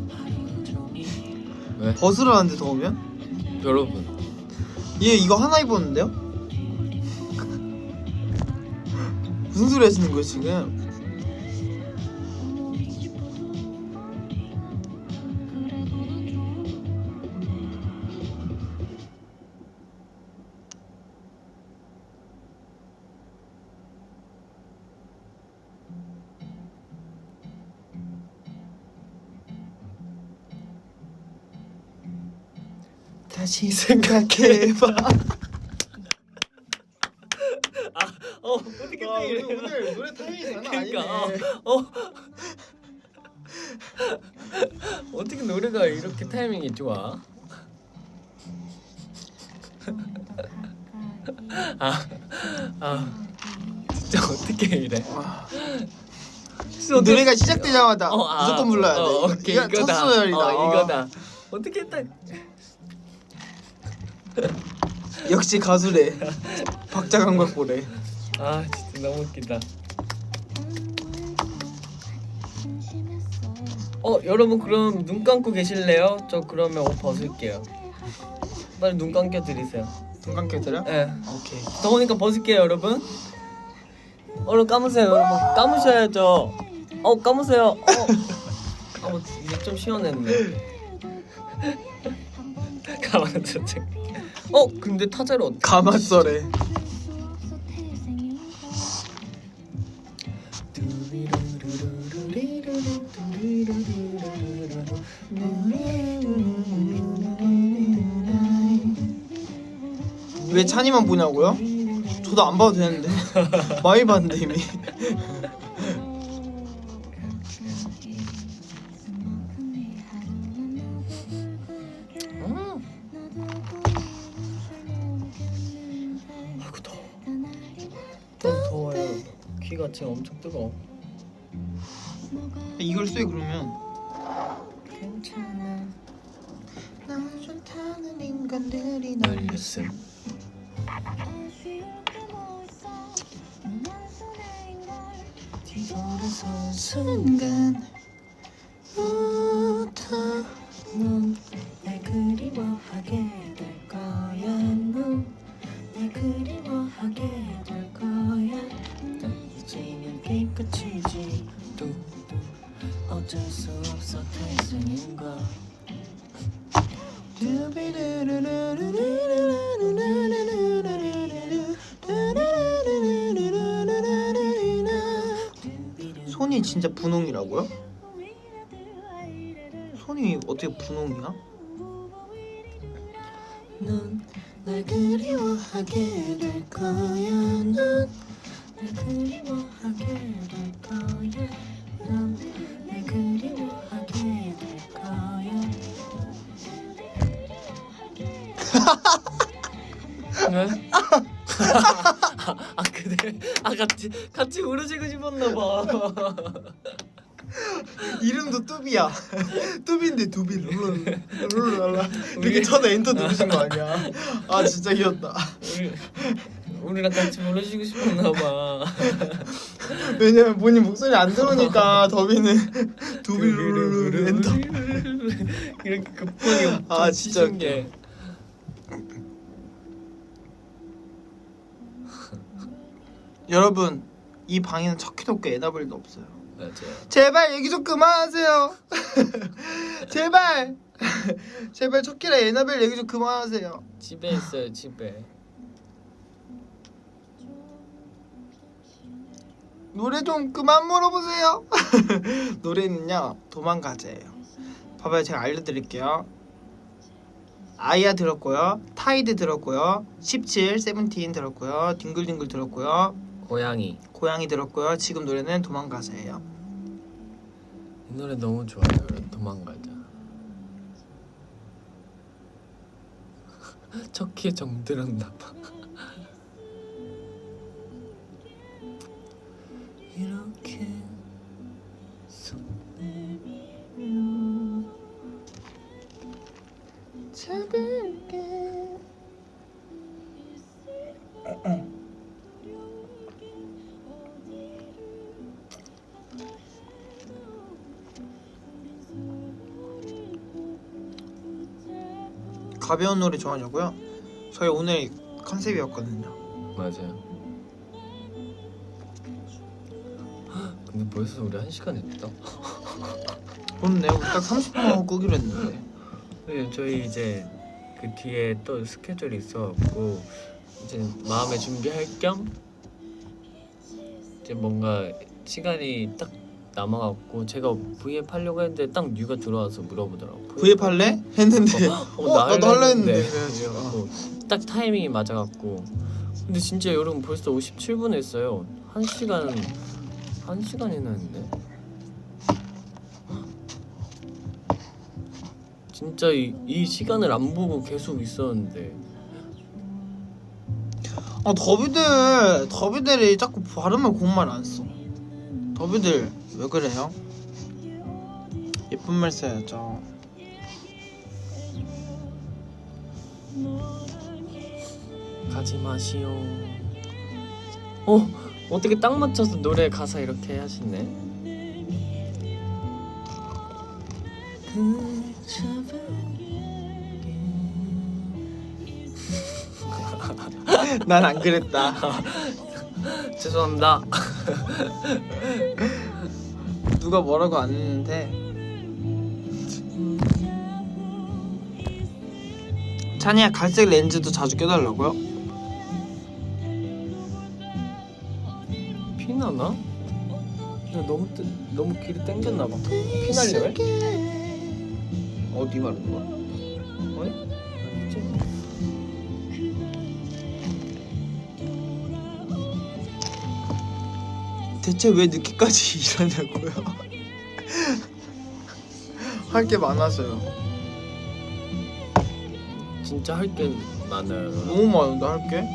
하루 종일. 왜? 벗으라는데 더우면? 여러분 얘 이거 하나 입었는데요? 무슨 소리 하시는 거예요 지금? 다시 생각해봐. 어떻게 와, 또 이래? 오늘 노래 타이밍이 장난 아니네. 그러니까 어떻게 노래가 이렇게 타이밍이 좋아? 진짜 어떻게 이래? 진짜 어떻게- 노래가 시작되자마자 무조건 불러야 돼. 오케이 이거 이거다. 첫 소절이다. 이거다. 어떻게 딱 역시 가수래. 박자감각보래. 진짜 너무 웃기다. 여러분 그럼 눈 감고 계실래요? 저 그러면 옷 벗을게요. 빨리 눈 감겨 드리세요. 눈 감게 들어? 네. 오케이. 더우니까 벗을게요, 여러분. 얼른 감으세요, 여러분. 감으셔야죠. 감으세요. 이제 좀 시원했네. 가만있어. 근데 타자를 어떻게? 가마써래. 왜 찬이만 보냐고요? 저도 안 봐도 되는데. 많이 봤는데 이미. 아이고 더워. 너무 더워요. 귀가 지금 엄청 뜨거워. 이걸 써 그러면. 괜찮아. 나 좋다는 인간들이 날렸음. 뒤돌아선 순간 넌 손이 진짜 분홍이라고요? 손이 어떻게 분홍이야? 넌날 그리워하게 될 거야. 넌날 그리워하게 될 거야. 넌날 그리워하게 될 거야. 왜? 아 그래? 아 같이 부르시고 싶었나 봐. 이름도 뚜비야. 뚜비인데 두비 룰루랄라 이렇게 쳐서 엔터 누르신 거 아니야? 아 진짜 귀엽다. 우리랑 같이 부르시고 싶었나 봐. 왜냐면 본인 목소리 안 들으니까 더비는 두비 룰루 엔터. 이렇게 급하게 아, 진짜 치신 게. 여러분 이 방에는 척키도 없고 에나블도 없어요. 맞아요. 제발 얘기 좀 그만하세요. 제발 제발 척키랑 에나벨 얘기 좀 그만하세요. 집에 있어요 집에. 노래 좀 그만 물어보세요. 노래는요 도망가자예요. 봐봐요 제가 알려드릴게요. 아이야 들었고요, 타이드 들었고요, 17, 세븐틴 들었고요, 딩글딩글 들었고요, 고양이. 고양이 들었고요. 지금 노래는 도망가자예요. 이 노래 너무 좋아요. 도망가자. 척키에 정들었나 봐. 이렇게 손 내밀어 잡을게. 가벼운 노래 좋아하냐고요? 저희 오늘 컨셉이었거든요. 맞아요. 근데 벌써 우리 1시간 했다. 그렇네. 우리 딱 30분 끄기로 했는데. 네, 저희 이제 그 뒤에 또 스케줄이 있어갖고 이제 마음의 준비할 겸 이제 뭔가 시간이 딱 남아갖고 제가 V앱 하려고 했는데 딱 뉴가 들어와서 물어보더라고. V앱 할래? 했는데 나도 할라 했는데 그래가지고 딱 타이밍이 맞아갖고. 근데 진짜 여러분 벌써 57분 했어요. 1시간이나 했네. 진짜 이 시간을 안 보고 계속 있었는데. 더비들이 자꾸 발음을 공말 안 써. 더비들 왜 그래요? 예쁜 말 써야죠. 가지 마시오. 어떻게 딱 맞춰서 노래 가사 이렇게 하시네. 난 안 그랬다. 죄송합니다. 누가 뭐라고 안 했는데. 찬이야 갈색 렌즈도 자주 껴달라고요? 피나나? 너무 길이 땡겼나 봐. 피날려 해? 어디 말하는 거야? 어이? 아니지? 대체 왜 늦게까지 일하냐고요? 할 게 많아서요. 진짜 할 게 많아요. 너무 많은데 할 게?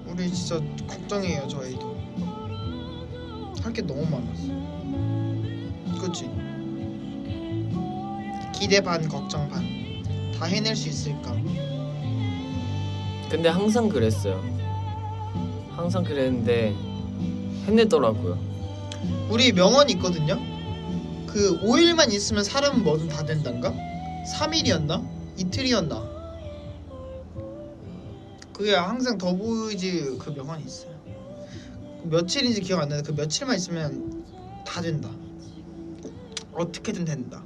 우리 진짜 걱정해요 저희도. 할 게 너무 많았어. 그치? 기대 반 걱정 반. 다 해낼 수 있을까? 근데 항상 그랬어요. 항상 그랬는데 해내더라고요. 우리 명언이 있거든요. 그 5일만 있으면 사람은 뭐든 다 된단가? 3일이었나? 이틀이었나? 그게 항상 더보이즈 그 명언이 있어요. 며칠인지 기억 안 나는데 그 며칠만 있으면 다 된다. 어떻게든 된다.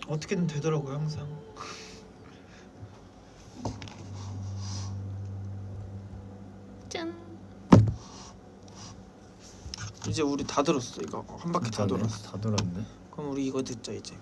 어떻게든 되더라고요 항상. 이제 우리 다 들었어. 이거 한 바퀴 다 괜찮네. 돌았어. 다 돌았네. 그럼 우리 이거 듣자 이제.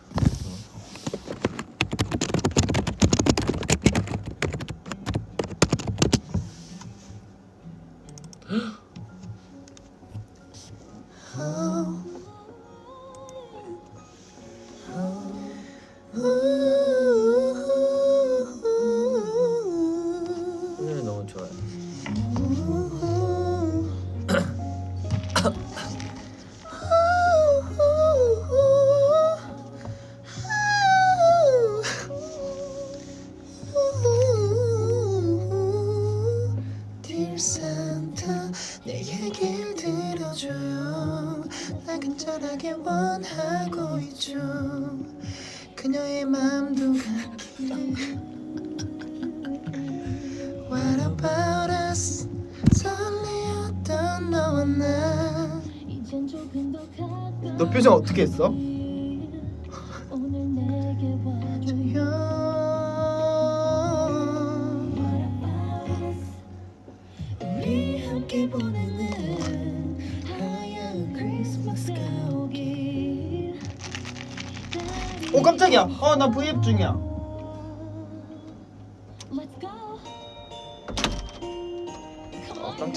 오늘 너무 좋아요. Dear Santa, 내 얘길 들어줘요. 나 간절하게 원하고 있죠. 그녀의 맘도 같기를. What about us? 설레었던 너와 나. 너 표정 어떻게 했어? 우리 함께 보내는 하얀 크리스마스가 오길. 오 깜짝이야. 나 V앱 중이야.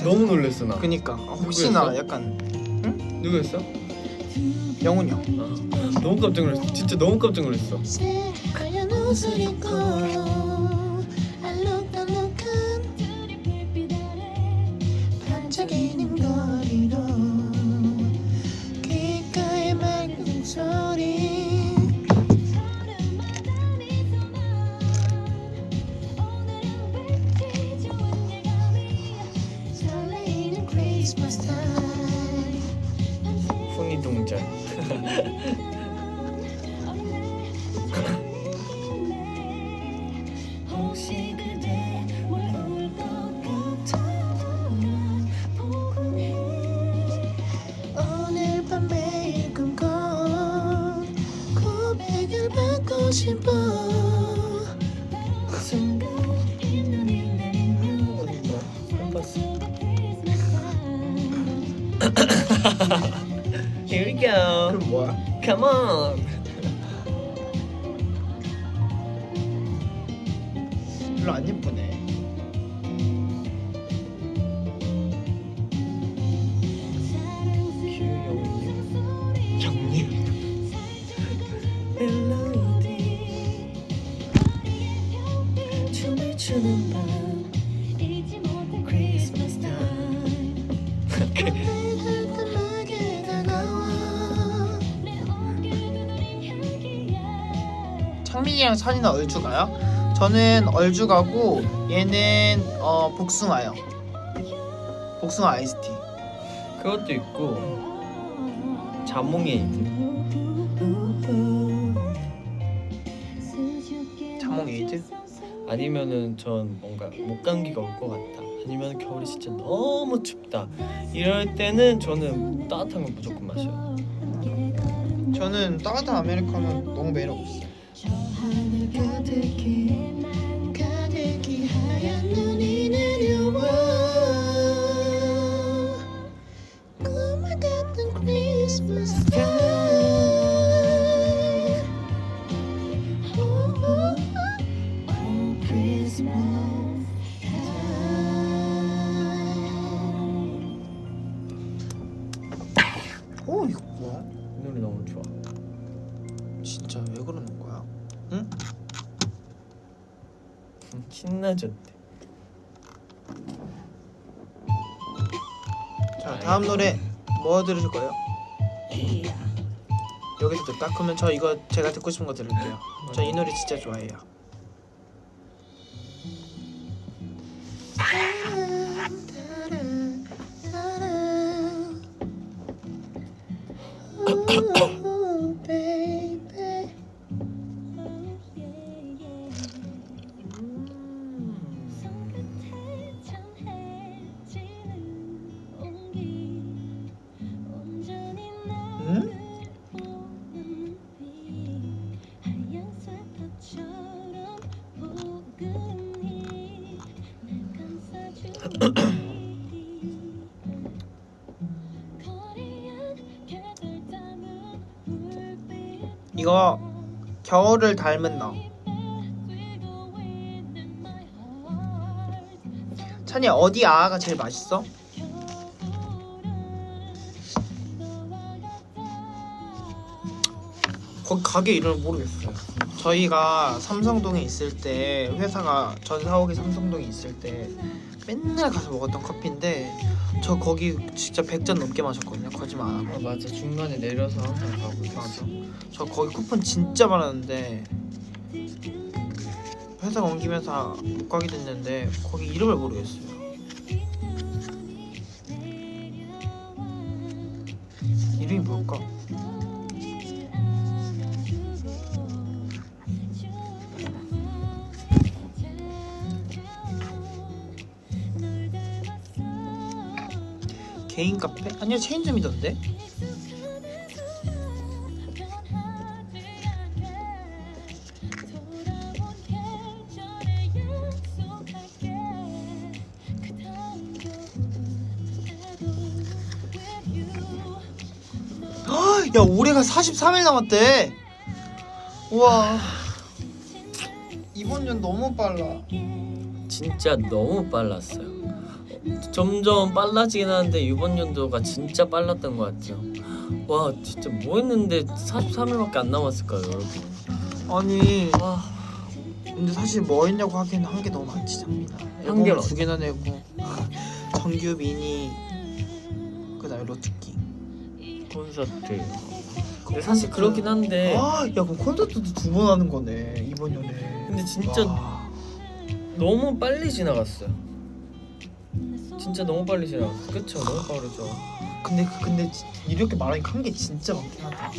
너무 놀랬어 나. 그니까 혹시나 누구였어? 약간 누구였어? 영훈이 형. 너무 깜짝 놀랐어. 진짜 너무 깜짝 놀랐어. 하얀 옷을 입고 알록달록한 반짝이는 거리로 귓가에 맑은 소리. 설레이는 크리스마스 타임. 훈이 동전. 혹시 그대 올라올 것 같아 보고 해. 오늘 밤 매일 꿈꿔 고백을 받고 싶어. 순간 이 눈이 내리면 처음 봤어. Here we go. 그럼 뭐야? Come on. 별로 안 예쁘네. 형님. 멜로디 춤을 추는 밤 크리스마스 타임. 달콤하게 다가와. 창민이랑 산이는 얼주 가요? 저는 얼주 가고 얘는 복숭아요. 복숭아 아이스티. 그것도 있고 자몽에이드. 자몽 에이드? 아니면은 전 뭔가 목감기가 올 것 같다. 아니면 겨울이 진짜 너무 춥다. 이럴 때는 저는 따뜻한 거 무조건 마셔요. 저는 따뜻한 아메리카노 너무 매력 없어. 가득히 가득히 하얀 눈이 내려와 꿈을 같은 크리스마스 타임. 크리스마스 타임. 오 이거 뭐야? 이 노래 너무 좋아. 진짜 왜 그러는 거야? 응? 신나졌대. 자 다음 노래 뭐 들으실 거예요? 여기서 듣까? 그러면 저 이거 제가 듣고 싶은 거 들을게요. 저 이 노래 진짜 좋아해요. 이거 겨울을 닮은 너. 찬이 어디 아가 제일 맛있어? 거기 가게 이름을 모르겠어요. 저희가 삼성동에 있을 때 회사가 전 사옥이 삼성동에 있을 때 맨날 가서 먹었던 커피인데 저 거기 진짜 100잔 넘게 마셨거든요. 거짓말 안 하고. 맞아. 중간에 내려서 항상 가고 있어. 맞아. 저 거기 쿠폰 진짜 많았는데 회사 옮기면서 못 가게 됐는데 거기 이름을 모르겠어요. 이름이 뭘까? 개인 카페? 아니요 체인점이던데? 야 올해가 43일 남았대. 우와 이번 년 너무 빨라. 진짜 너무 빨랐어요. 점점 빨라지긴 하는데 이번 연도가 진짜 빨랐던 것 같아요. 와 진짜 뭐 했는데 43일밖에 안 남았을까요 여러분? 아니 와 근데 사실 뭐 했냐고 하기엔 한 게 너무 많지 장민아. 한 개로. 앨범을 2개나 내고 정규 미니 그다음에 로트기. 콘서트. 근데 사실 그렇긴 한데 야 그럼 콘서트도 2번 하는 거네 이번 년에. 근데 진짜 와. 너무 빨리 지나갔어요. 진짜 너무 빨리 지나갔어. 그쵸? 너무 빠르죠. 근데 이렇게 말하니까 한 게 진짜 많긴 하다.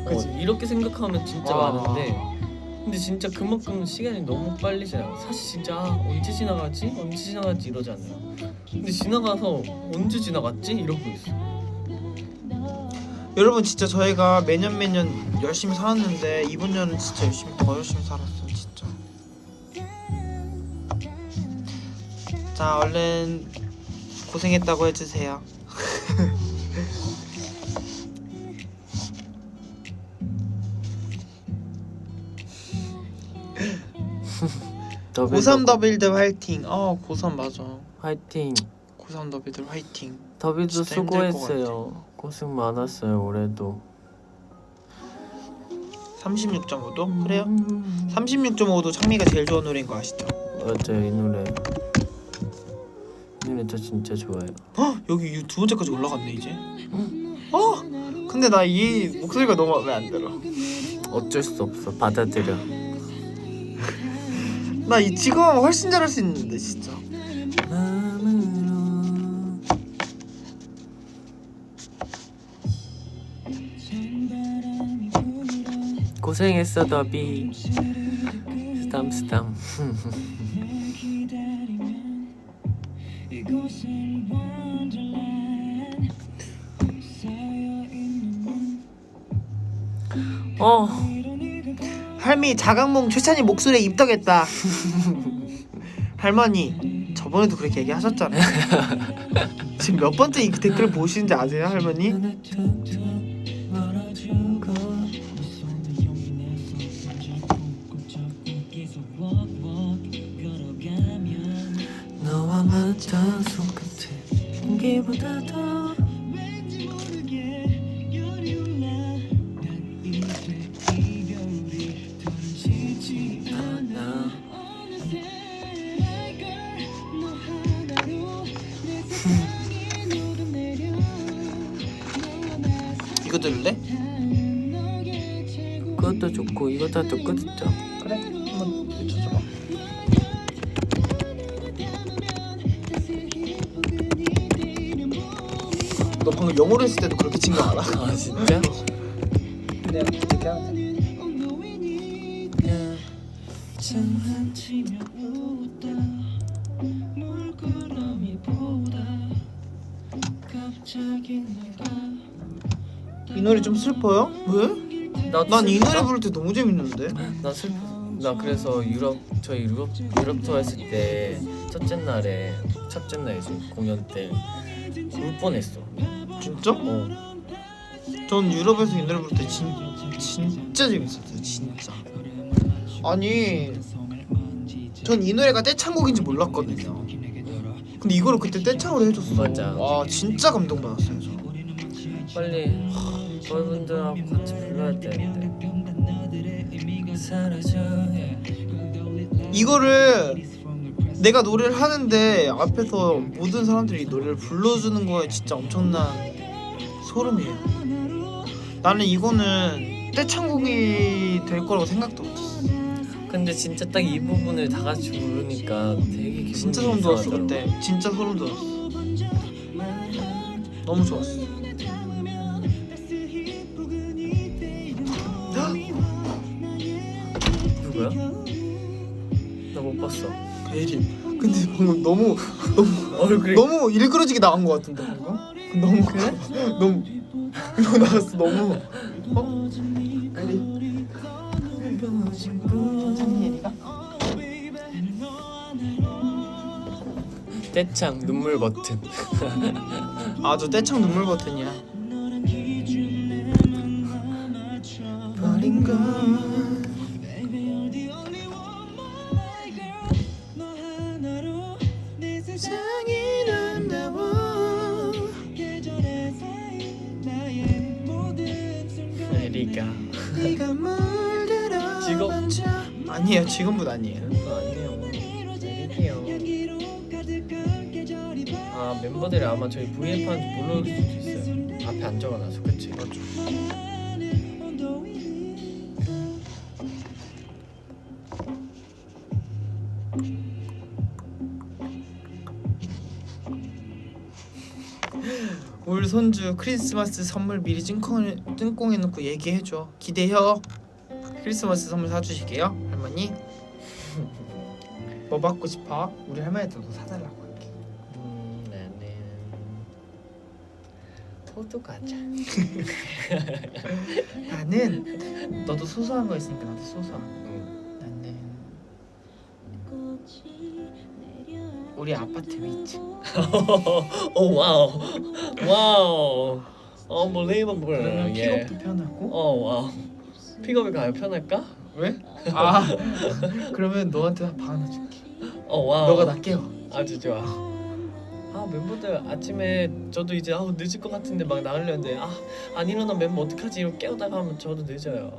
그치? 이렇게 생각하면 진짜 와. 많은데 근데 진짜 그만큼 시간이 너무 빨리 지나가. 사실 진짜 언제 지나가지? 언제 지나가지 이러잖아요. 근데 지나가서 언제 지나갔지? 이러고 있어. 여러분 진짜 저희가 매년 열심히 살았는데 이번 년은 진짜 더 열심히 살았어요 진짜. 자 얼른 고생했다고 해주세요. 고3 더빌들 화이팅. 고3 맞아. 화이팅. 고3 더빌들 화이팅. 더비도 진짜 힘들 것 수고했어요. 고생 많았어요 올해도. 36.5도? 그래요? 36.5도 창미가 제일 좋아하는 노래인 거 아시죠? 맞아요 이 노래. 이 노래 저 진짜 좋아요. 여기 2번째까지 올라갔네 이제. 근데 나 이 목소리가 너무 마음에 안 들어. 어쩔 수 없어. 받아들여. 나 이 지금 하면 훨씬 잘할 수 있는데 진짜. 고생했어 더비. 스담. 할미 자각몽 최찬이 목소리에 입덕했다. 할머니 저번에도 그렇게 얘기하셨잖아요. 지금 몇 번째 이 댓글 보시는지 아세요 할머니? 너와 맞닿은 손끝에 공기보다 더 이거 들을래? 그것도 좋고 이것도 또 끝이죠. 그래 한번 쳐줘봐. 너 방금 영어로 했을 때도 그렇게 친 거 알아? 아 진짜? 그냥 이렇게 하면 돼. 장난치며 웃다 물끄러미 보다 갑자기 내가 이 노래 좀 슬퍼요? 왜? 난 이 노래 부를 때 너무 재밌는데. 나 그래서 저희 유럽 투어 했을 때 첫째 날이지 공연 때 울 뻔했어. 진짜? 전 유럽에서 이 노래 부를 때 진짜 재밌었어요. 진짜. 아니 전 이 노래가 떼창곡인지 몰랐거든요. 근데 이거를 그때 떼창으로 해줬어. 맞아. 와 진짜 감동받았어요 저. 빨리 여러분들하고 같이 불러야 되는데. 사라져. 이거를 내가 노래를 하는데 앞에서 모든 사람들이 이 노래를 불러주는 거에 진짜 엄청난 소름이에요. 나는 이거는 떼창곡이 될 거라고 생각도 못했어. 근데 진짜 딱 이 부분을 다 같이 부르니까 되게 기분이 진짜 소름 돋았어 이상하더라고. 그때. 진짜 소름 돋았어. 너무 좋았어. 누구야? 나 못 봤어. 에리. 근데 방금 너무 얼굴이 너무 일그러지게 나간 것 같은데 방금? 너무 그래? 너무 이러고 나갔어 너무. 어? 에리. 천천히 에리가. 떼창 눈물 버튼. 아저 떼창 눈물 버튼이야. 버린 걸. 에리가 직업 아니에요 지금분 아니에요. 아니에요. 에리게요. 아 멤버들이 아마 저희 VF한테 불러올 수도 있어요. 앞에 안 적어놔서 그치? 맞죠. 올 손주 크리스마스 선물 미리 찐꽁해놓고 얘기해줘. 기대요. 크리스마스 선물 사주시게요 할머니. 뭐 받고 싶어? 우리 할머니한테도 사달라고 할게. 나는 호두 과자. 나는 너도 소소한 거 있으니까 나도 소소한 거. 응. 나는 우리 아파트 위치. 오 와우 와우 unbelievable. 그러면 예. 픽업도 편하고. 와우 픽업이 가면 편할까? 왜? 아 그러면 너한테 방 하나 줄게. 와우 너가 나 깨워. 아주 좋아. 아 멤버들 아침에 저도 이제 늦을 것 같은데 막 나가려는데 안 일어나면 멤버 어떡하지 이러고 깨우다가 하면 저도 늦어요.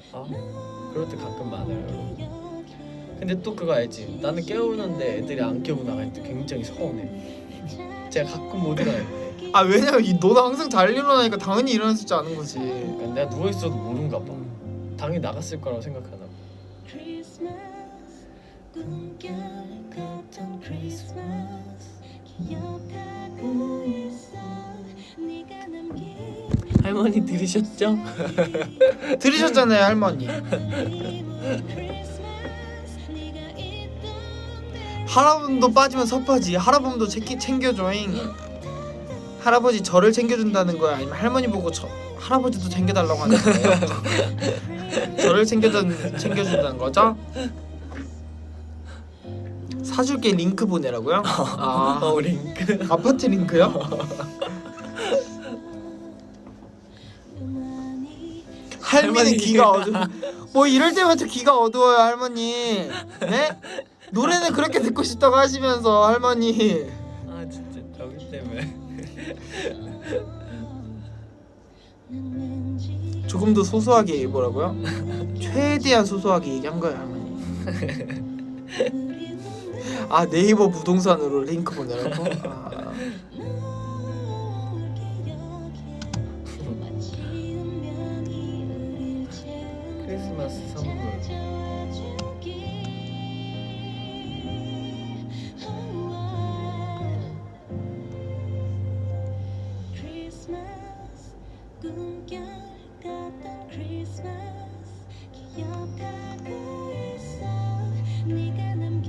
그럴 때 가끔 많아요 여러분. 근데 또 그거 알지? 나는 깨우는데 애들이 안 깨우고 나갈 때 굉장히 서운해. 제가 가끔 못 일어날 때. 아 왜냐면 너는 항상 잘 일어나니까 당연히 일어날 수 있지 않은 거지. 그러니까 내가 누워있어도 모른가 봐. 당연히 나갔을 거라고 생각하나 봐. 할머니 들으셨죠? 들으셨잖아요 할머니. 할아버지도 빠지면 섭하지. 할아버지도 챙겨줘잉. 할아버지 저를 챙겨준다는 거야 아니면 할머니 보고 할아버지도 챙겨달라고 하는 거예요? 저를 챙겨준다는 거죠? 사줄게 링크 보내라고요? 링크. 아파트 링크요? 할머니 귀가 어두워. 뭐 이럴 때마다 귀가 어두워요 할머니. 네? 노래는 그렇게 듣고 싶다고 하시면서 할머니. 진짜 저기 때문에. 조금 더 소소하게 뭐라고요? 최대한 소소하게 얘기한 거예요 할머니. 네이버 부동산으로 링크 보내라고? 크리스마스 선물. 꿈결 같던 크리스마스 기억하고 있어 네가 남긴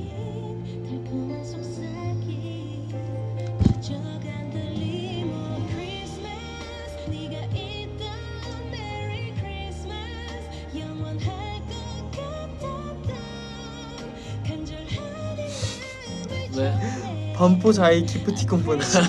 달콤한 속삭임 젖어간 들림 오 크리스마스 네가 있던 메리 크리스마스 영원할 것 같았던 간절한 이 왜? 반포자이 기프티콘 보내주세요.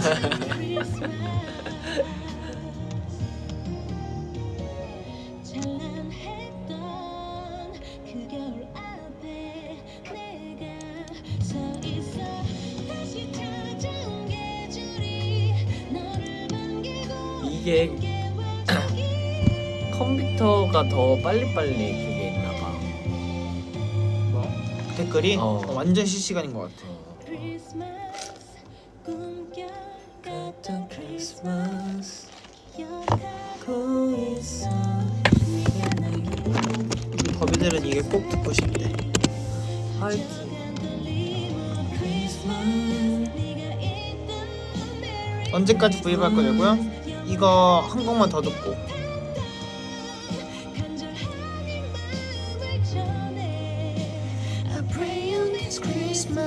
이게 컴퓨터가 더 빨리빨리 그게 있나봐. 뭐? 댓글이 완전 실시간인 것 같아. 크리스마스 꿈결 같은 크리스마스 기억하고 있어. 거비들은 이게 꼭 듣고 싶대. 화이팅. 언제까지 구입할 거냐고요? 이거 한 곡만 더 듣고. I pray on this Christmas.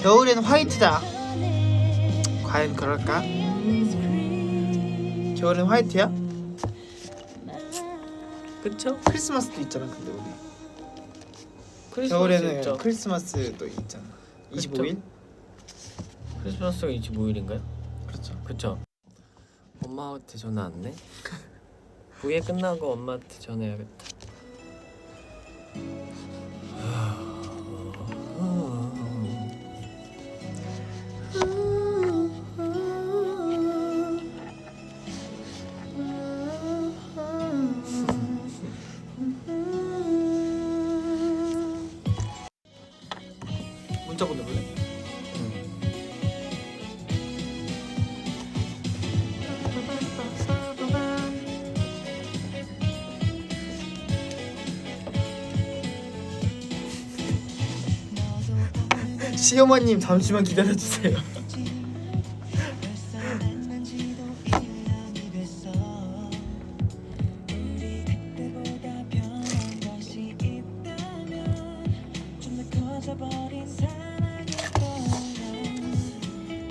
겨울엔 화이트다. 과연 그럴까? 겨울엔 화이트야? 그쵸? 크리스마스도 있잖아. 근데 우리 크리스마스 겨울에는 있죠. 크리스마스도 있잖아. 25일? 크리스마스가 25일인가요? 그렇죠. 그쵸? 엄마한테 전화 안 내? 부회 끝나고 엄마한테 전화해야겠다. 문자 보내볼래? 시어머님 잠시만 기다려주세요.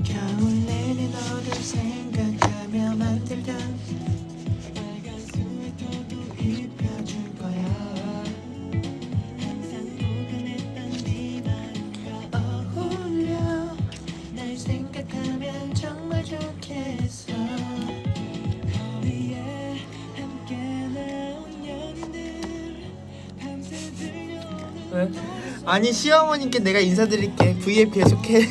겨울 내내 너를 생각하며 만들던 빨간 스웨터도 입혀줄 거야. 항상 포근했던 네 마음과 어울려. 날 생각하면 정말 좋겠어. 거리에 함께 나온 연인들 밤새 들려오는 왜? 아니 시어머님께 내가 인사드릴게. VIP에 속해.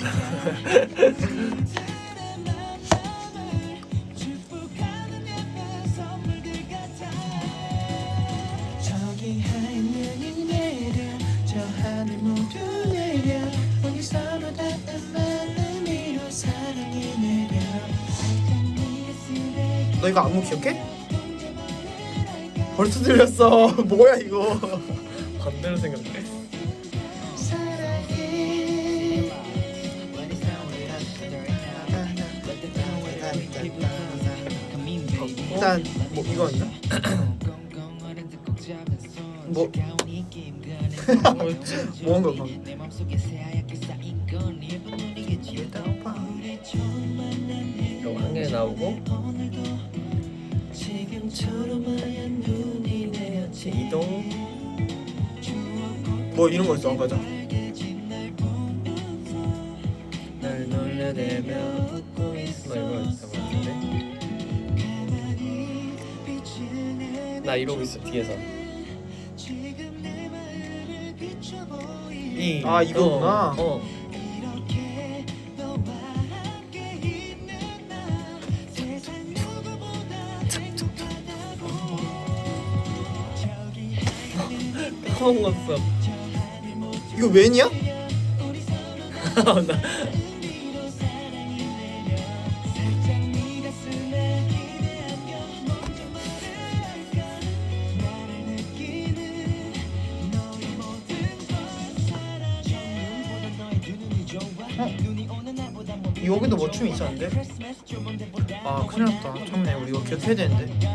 저기 하얀 눈이 내려 저 하늘 모두 내려 우리 서로 닿은 마음으로 사랑이 내려. 너 이거 안무 기억해? 벌써 들렸어. 뭐야 이거. 반대로 생각해. 일단 뭐 이거 있나? 뭐 뭐한 거 봐. 이거 한 개 나오고 이동. 뭐 이런 거 있어. 맞아. 날 놀려대며 웃고 있어. 이거 있어 같은데. 나 이러고 있어 뒤에서. 아, 이거구나. 어. 까먹었어. 이거 웬이야? 나 여기도 뭐 춤이 있었는데? 아 큰일 났다. 참네 우리 이거 기억해야 되는데.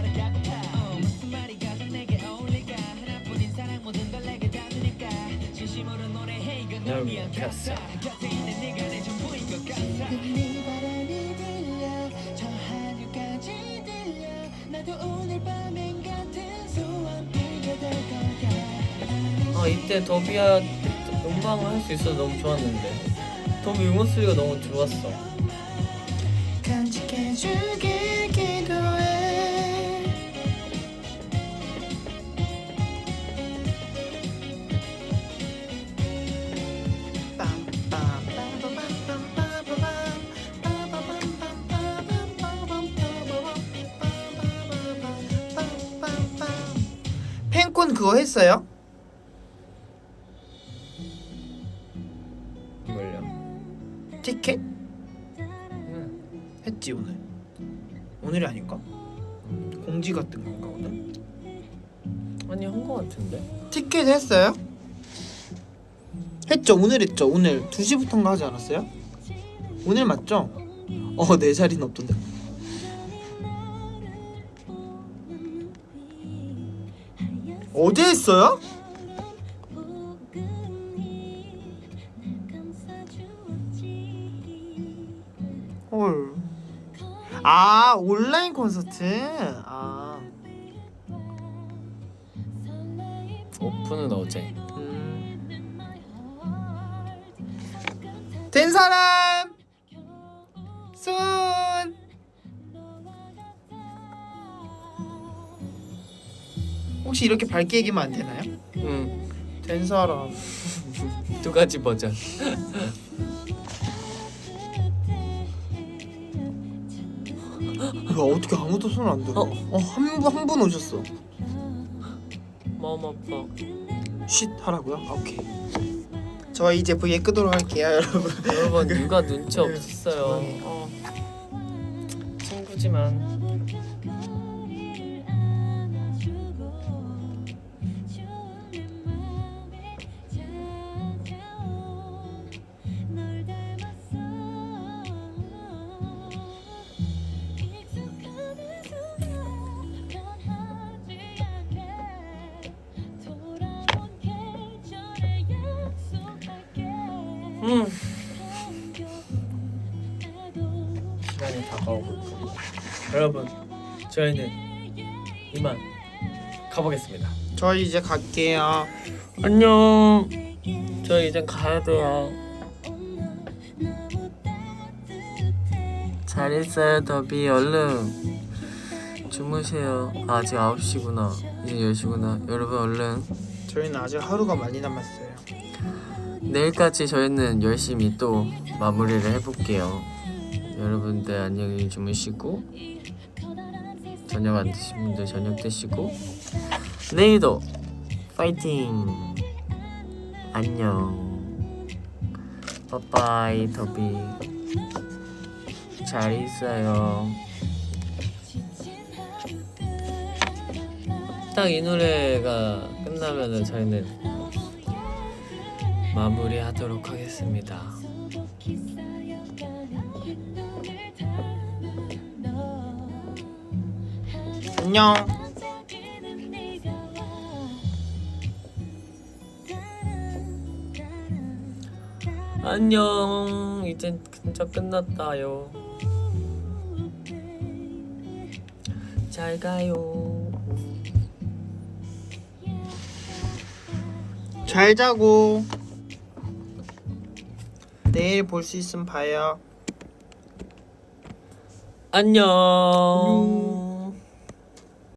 여기 켰어. 이때 더비야 음방을 할 수 있어서 너무 좋았는데 더비 응원 소리가 너무 좋았어. 간직해주길 기도해. 그거 했어요? 뭘요? 티켓? 응. 했지 오늘. 오늘이 아닐까? 공지가 뜬 건가 오늘? 아니 한 거 같은데. 티켓 했어요? 했죠. 오늘 했죠. 오늘 2시부터인가 하지 않았어요? 오늘 맞죠? 내 자리는 없던데. 어제 했어요? 헐. 아 온라인 콘서트. 아. 오픈은 어제. 된 사람 손. 혹시 이렇게 밝게 얘기하면 안 되나요? 응. 된 사람. 2가지 버전. 야, 어떻게 아무도 손을 안 들어? 한 분 오셨어. 마음 아파. 쉿 하라고요? 아, 오케이. 저 이제 V에 끄도록 할게요, 여러분. 여러분 누가 눈치 없었어요. 죄송해요. 친구지만. 시간이 다가오고 있고. 여러분 저희는 이만 가보겠습니다. 저희 이제 갈게요. 안녕. 저희 이젠 가야 돼요. 잘 있어요 더비. 얼른 주무세요. 아직 9시구나. 이제 10시구나. 여러분 얼른. 저희는 아직 하루가 많이 남았어요. 내일까지 저희는 열심히 또 마무리를 해볼게요. 여러분들 안녕히 주무시고, 저녁 안 드신 분들 저녁 드시고, 내일도 파이팅. 안녕. 빠빠이 더비. 잘 있어요. 딱 이 노래가 끝나면은 저희는 마무리하도록 하겠습니다. 안녕. 안녕. 이젠 진짜 끝났다요. 잘 가요. 잘 자고. 내일 볼 수 있으면 봐요. 안녕.